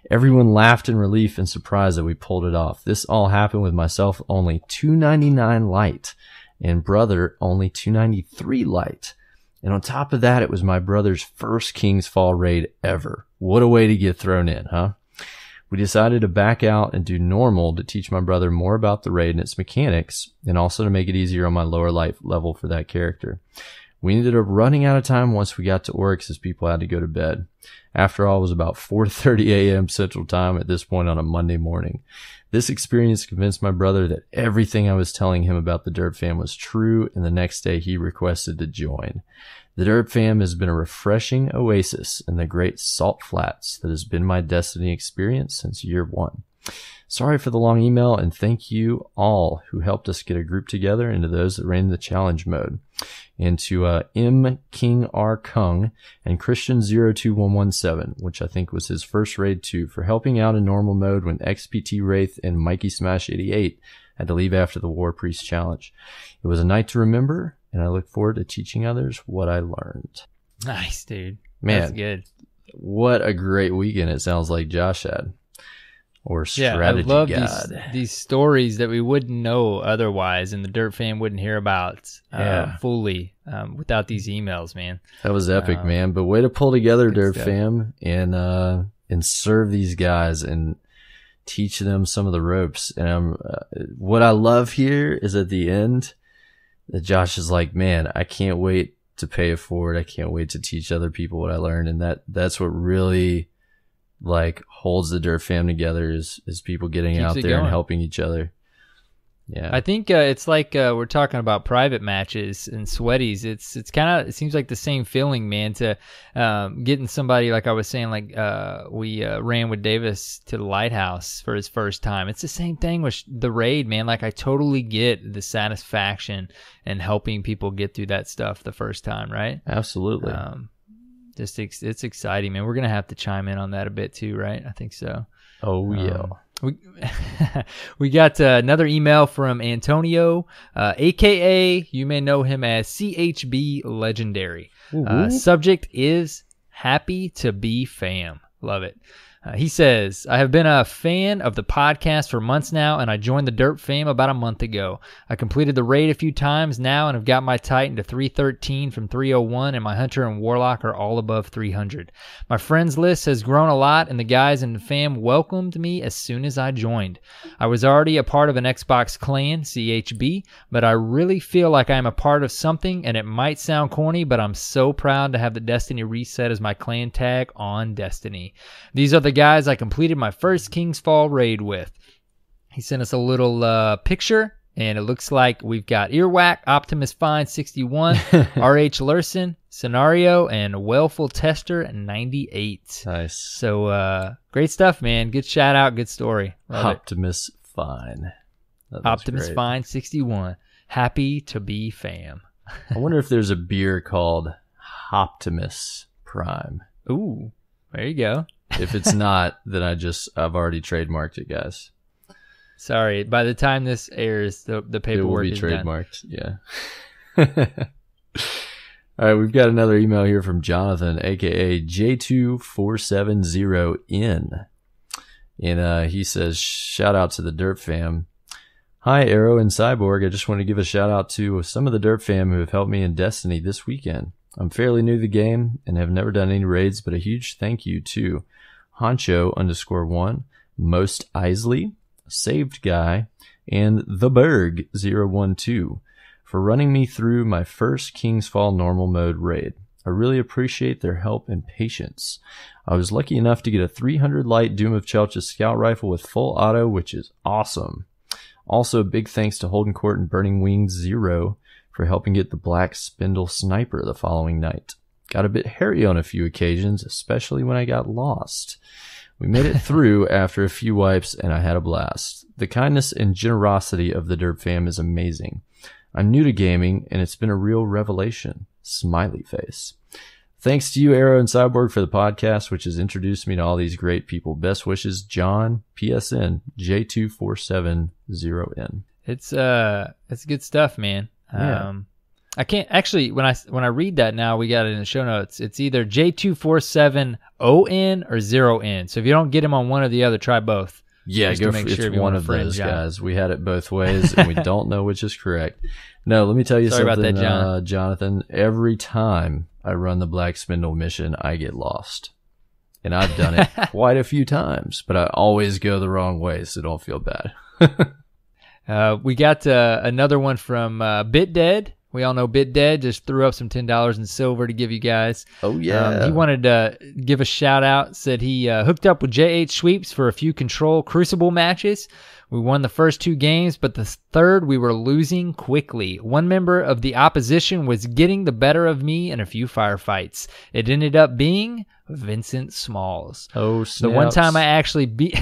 [SPEAKER 2] Everyone laughed in relief and surprise that we pulled it off. This all happened with myself only 299 light, and brother only 293 light. And on top of that, it was my brother's first King's Fall raid ever. What a way to get thrown in, huh? We decided to back out and do normal to teach my brother more about the raid and its mechanics, and also to make it easier on my lower life level for that character. We ended up running out of time once we got to Oryx as people had to go to bed. After all, it was about 4:30 a.m. Central Time at this point on a Monday morning. This experience convinced my brother that everything I was telling him about the Derp Fam was true, and the next day he requested to join. The Derp Fam has been a refreshing oasis in the great salt flats that has been my Destiny experience since year one. Sorry for the long email, and thank you all who helped us get a group together, and to those that ran the challenge mode. And to M. King R. Kung and Christian02117, which I think was his first raid too, for helping out in normal mode when XPT Wraith and Mikey Smash 88 had to leave after the War Priest challenge. It was a night to remember, and I look forward to teaching others what I learned.
[SPEAKER 1] Nice, dude.
[SPEAKER 2] Man,
[SPEAKER 1] that's good.
[SPEAKER 2] What a great weekend it sounds like Josh had. Or Strategy
[SPEAKER 1] I love
[SPEAKER 2] God.
[SPEAKER 1] these stories that we wouldn't know otherwise, and the Derp Fam wouldn't hear about fully without these emails, man.
[SPEAKER 2] That was epic, man. But way to pull together, Derp
[SPEAKER 1] stuff.
[SPEAKER 2] Fam, and serve these guys and teach them some of the ropes. And what I love here is at the end that Josh is like, man, I can't wait to pay it forward. I can't wait to teach other people what I learned, and that's what really like holds the Derp Fam together is people getting
[SPEAKER 1] Keeps
[SPEAKER 2] out
[SPEAKER 1] it
[SPEAKER 2] there and
[SPEAKER 1] going.
[SPEAKER 2] helping each other. Yeah.
[SPEAKER 1] I think it's like we're talking about private matches and sweaties. It's kind of, it seems like the same feeling, man, to getting somebody, like I was saying, like we ran with Davis to the Lighthouse for his first time. It's the same thing with the raid, man. Like I totally get the satisfaction and helping people get through that stuff the first time, right?
[SPEAKER 2] Absolutely.
[SPEAKER 1] It's exciting, man. We're going to have to chime in on that a bit too, right? I think so.
[SPEAKER 2] Oh, yeah.
[SPEAKER 1] We got another email from Antonio, a.k.a. you may know him as CHB Legendary. Subject is happy to be fam. Love it. He says, I have been a fan of the podcast for months now, and I joined the Derp fam about a month ago. I completed the raid a few times now and have got my Titan to 313 from 301, and my Hunter and Warlock are all above 300. My friends list has grown a lot, and the guys in the fam welcomed me as soon as I joined. I was already a part of an Xbox clan, CHB, but I really feel like I am a part of something, and it might sound corny, but I'm so proud to have the Destiny Reset as my clan tag on Destiny. These are the guys I completed my first King's Fall raid with. He sent us a little picture, and it looks like we've got Earwack, Optimus Fine 61, RH Lurson, Scenario, and Wellful Tester 98.
[SPEAKER 2] Nice.
[SPEAKER 1] So great stuff, man. Good shout out, good story. Love
[SPEAKER 2] Optimus Fine.
[SPEAKER 1] Optimus Fine 61. Happy to be fam.
[SPEAKER 2] I wonder if there's a beer called Optimus Prime.
[SPEAKER 1] Ooh, there you go.
[SPEAKER 2] If it's not, then I've already trademarked it, guys.
[SPEAKER 1] Sorry, by the time this airs, the paperwork is done.
[SPEAKER 2] It will be trademarked, yeah. All right, we've got another email here from Jonathan, a.k.a. J2470N. And he says, shout out to the Derp fam. Hi, Arrow and Cyborg. I just want to give a shout out to some of the Derp fam who have helped me in Destiny this weekend. I'm fairly new to the game and have never done any raids, but a huge thank you to Honcho_1, Most Isley, Saved Guy, and The Berg 012 for running me through my first King's Fall normal mode raid. I really appreciate their help and patience. I was lucky enough to get a 300 light Doom of Chelchis scout rifle with full auto, which is awesome. Also, big thanks to Holden Court and Burning Wings 0 for helping get the Black Spindle Sniper the following night. Got a bit hairy on a few occasions, especially when I got lost. We made it through after a few wipes, and I had a blast. The kindness and generosity of the Derp fam is amazing. I'm new to gaming, and it's been a real revelation. Smiley face. Thanks to you, Arrow and Cyborg, for the podcast, which has introduced me to all these great people. Best wishes, John, PSN, J2470N.
[SPEAKER 1] It's good stuff, man.
[SPEAKER 2] Yeah.
[SPEAKER 1] I can't actually, when I read that now, we got it in the show notes. It's either J247ON or 0N. So if you don't get him on one or the other, try both.
[SPEAKER 2] Yeah, go for it's one of those guys. We had it both ways, and we don't know which is correct. No, let me tell you
[SPEAKER 1] Sorry
[SPEAKER 2] something,
[SPEAKER 1] about that, John.
[SPEAKER 2] Jonathan. Every time I run the Black Spindle mission, I get lost. And I've done it quite a few times, but I always go the wrong way, so don't feel bad.
[SPEAKER 1] We got another one from BitDead. We all know BitDead just threw up some $10 in silver to give you guys.
[SPEAKER 2] Oh, yeah.
[SPEAKER 1] He wanted to give a shout out, said he hooked up with JH Sweeps for a few Control Crucible matches. We won the first 2 games, but the third we were losing quickly. One member of the opposition was getting the better of me in a few firefights. It ended up being Vincent Smalls.
[SPEAKER 2] Oh, snaps.
[SPEAKER 1] The one time I actually beat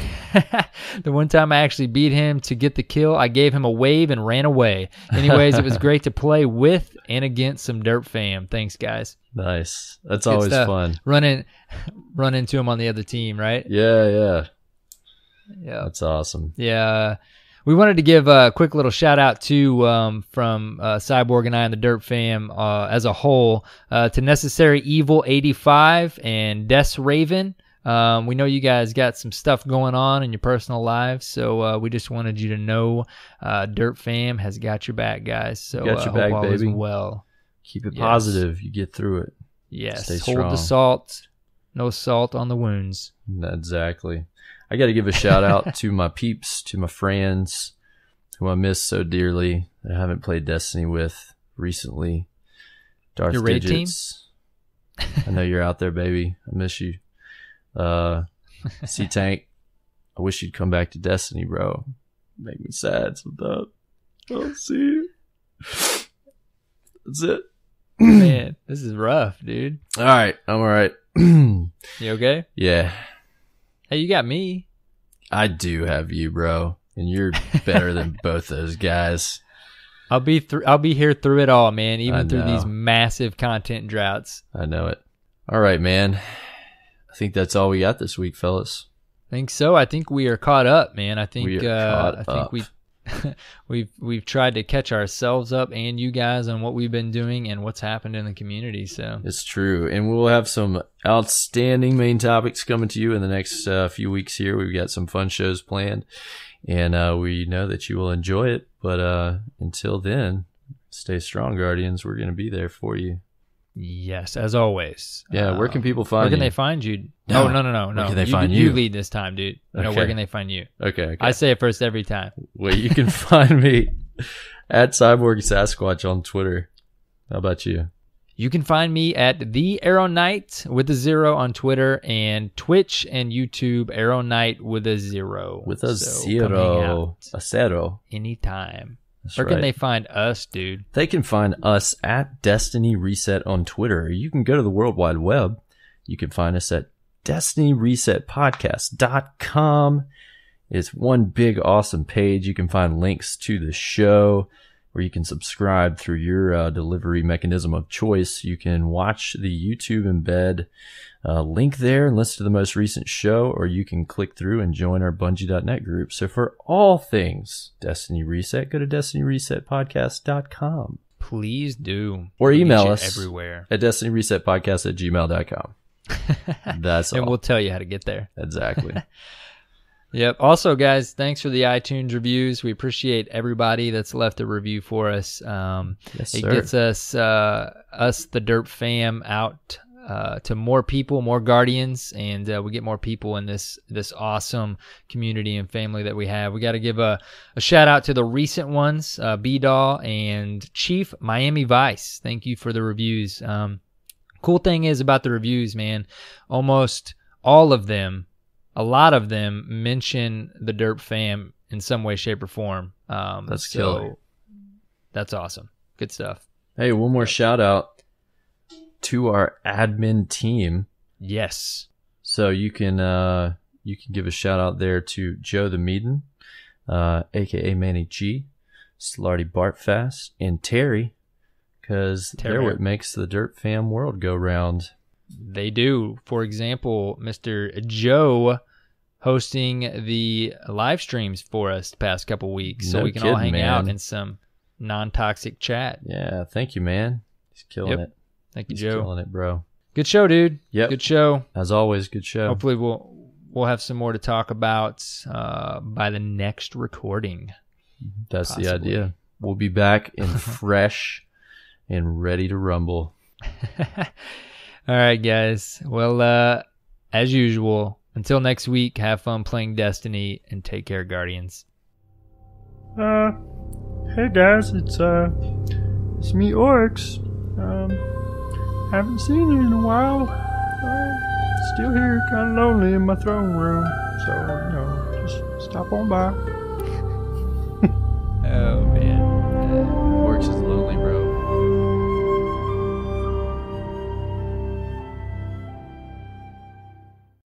[SPEAKER 1] him to get the kill, I gave him a wave and ran away. Anyways, it was great to play with and against some Derp fam. Thanks, guys.
[SPEAKER 2] Nice. That's
[SPEAKER 1] Good
[SPEAKER 2] always
[SPEAKER 1] stuff.
[SPEAKER 2] fun.
[SPEAKER 1] Run into him on the other team, right?
[SPEAKER 2] Yeah.
[SPEAKER 1] Yeah.
[SPEAKER 2] That's awesome.
[SPEAKER 1] Yeah. We wanted to give a quick little shout out to from Cyborg and I and the Derp fam as a whole to Necessary Evil 85 and Des Raven. We know you guys got some stuff going on in your personal lives, so we just wanted you to know Derp fam has got your back, guys. So
[SPEAKER 2] got your back,
[SPEAKER 1] hope all is
[SPEAKER 2] baby.
[SPEAKER 1] well.
[SPEAKER 2] Keep it positive. You get through it.
[SPEAKER 1] Yes.
[SPEAKER 2] Stay
[SPEAKER 1] Hold
[SPEAKER 2] strong.
[SPEAKER 1] the salt. No salt on the wounds.
[SPEAKER 2] Exactly. I got to give a shout out to my peeps, to my friends who I miss so dearly that I haven't played Destiny with recently. Darth
[SPEAKER 1] Your raid
[SPEAKER 2] Digits. I know you're out there, baby. I miss you. C-Tank, I wish you'd come back to Destiny, bro. Make me sad sometimes. I'll see you. That's it.
[SPEAKER 1] Man, this is rough, dude.
[SPEAKER 2] All right. I'm all right.
[SPEAKER 1] You okay?
[SPEAKER 2] Yeah.
[SPEAKER 1] Hey, you got me.
[SPEAKER 2] I do have you, bro. And you're better than both those guys.
[SPEAKER 1] I'll be here through it all, man, even through
[SPEAKER 2] know.
[SPEAKER 1] these massive content droughts.
[SPEAKER 2] I know it. All right, man. I think that's all we got this week, fellas.
[SPEAKER 1] I think so. I think we are caught up, man. I think
[SPEAKER 2] We are caught up.
[SPEAKER 1] we've tried to catch ourselves up and you guys on what we've been doing and what's happened in the community. So
[SPEAKER 2] It's true. And we'll have some outstanding main topics coming to you in the next few weeks here. We've got some fun shows planned, and we know that you will enjoy it. But until then, stay strong, Guardians. We're going to be there for you.
[SPEAKER 1] yes, as always.
[SPEAKER 2] Yeah, where can people find
[SPEAKER 1] Where can
[SPEAKER 2] you?
[SPEAKER 1] they find you?
[SPEAKER 2] No.
[SPEAKER 1] Oh, no.
[SPEAKER 2] Where can they find you?
[SPEAKER 1] You lead this time, dude. No,
[SPEAKER 2] Okay.
[SPEAKER 1] where can they find you?
[SPEAKER 2] Okay.
[SPEAKER 1] I say it first every time.
[SPEAKER 2] Well, you can find me at Cyborg Sasquatch on Twitter. How about you?
[SPEAKER 1] You can find me at the Arrow Knight with a 0 on Twitter and Twitch and YouTube Arrow Knight with a 0.
[SPEAKER 2] With a
[SPEAKER 1] So come hang
[SPEAKER 2] zero.
[SPEAKER 1] out
[SPEAKER 2] A zero.
[SPEAKER 1] anytime.
[SPEAKER 2] That's
[SPEAKER 1] Where
[SPEAKER 2] right.
[SPEAKER 1] can they find us, dude?
[SPEAKER 2] They can find us at Destiny Reset on Twitter. You can go to the World Wide Web. You can find us at DestinyResetPodcast.com. It's one big awesome page. You can find links to the show where you can subscribe through your delivery mechanism of choice. You can watch the YouTube embed link there and listen to the most recent show, or you can click through and join our Bungie.net group. So for all things Destiny Reset, go to DestinyResetPodcast.com.
[SPEAKER 1] Please do.
[SPEAKER 2] Or
[SPEAKER 1] We
[SPEAKER 2] email
[SPEAKER 1] get you
[SPEAKER 2] us
[SPEAKER 1] everywhere.
[SPEAKER 2] at DestinyResetPodcast@gmail.com. That's
[SPEAKER 1] And
[SPEAKER 2] all.
[SPEAKER 1] we'll tell you how to get there.
[SPEAKER 2] Exactly.
[SPEAKER 1] Yep. Also, guys, thanks for the iTunes reviews. We appreciate everybody that's left a review for us.
[SPEAKER 2] Yes,
[SPEAKER 1] It
[SPEAKER 2] sir.
[SPEAKER 1] gets us, the Derp fam, out to more people, more Guardians, and we get more people in this awesome community and family that we have. We got to give a shout out to the recent ones, B-Doll and Chief Miami Vice. Thank you for the reviews. Cool thing is about the reviews, man, almost all of them, a lot of them mention the Derp fam in some way, shape, or form.
[SPEAKER 2] That's killer.
[SPEAKER 1] That's awesome. Good stuff.
[SPEAKER 2] Hey, one more shout out to our admin team.
[SPEAKER 1] Yes.
[SPEAKER 2] So you can give a shout out there to Joe the Meaden, aka Manny G, Slarty Bartfast, and Terry, because they're what makes the Derp fam world go round.
[SPEAKER 1] They do. For example, Mr. Joe hosting the live streams for us the past couple weeks, so
[SPEAKER 2] No
[SPEAKER 1] we can all
[SPEAKER 2] kidding,
[SPEAKER 1] hang out
[SPEAKER 2] man.
[SPEAKER 1] in some non-toxic chat.
[SPEAKER 2] Yeah, thank you, man. He's killing
[SPEAKER 1] Yep.
[SPEAKER 2] it.
[SPEAKER 1] Thank you,
[SPEAKER 2] He's
[SPEAKER 1] Joe.
[SPEAKER 2] killing it, bro.
[SPEAKER 1] Good show, dude.
[SPEAKER 2] Yep.
[SPEAKER 1] Good show.
[SPEAKER 2] As always, good show.
[SPEAKER 1] Hopefully we'll have some more to talk about by the next recording.
[SPEAKER 2] That's
[SPEAKER 1] possibly.
[SPEAKER 2] the idea. We'll be back and fresh and ready to rumble.
[SPEAKER 1] All right, guys. Well, as usual, until next week, have fun playing Destiny and take care, Guardians.
[SPEAKER 3] Hey guys, it's me, Oryx. Haven't seen you in a while. Still here, kind of lonely in my throne room. So, just stop on by.
[SPEAKER 1] Oh,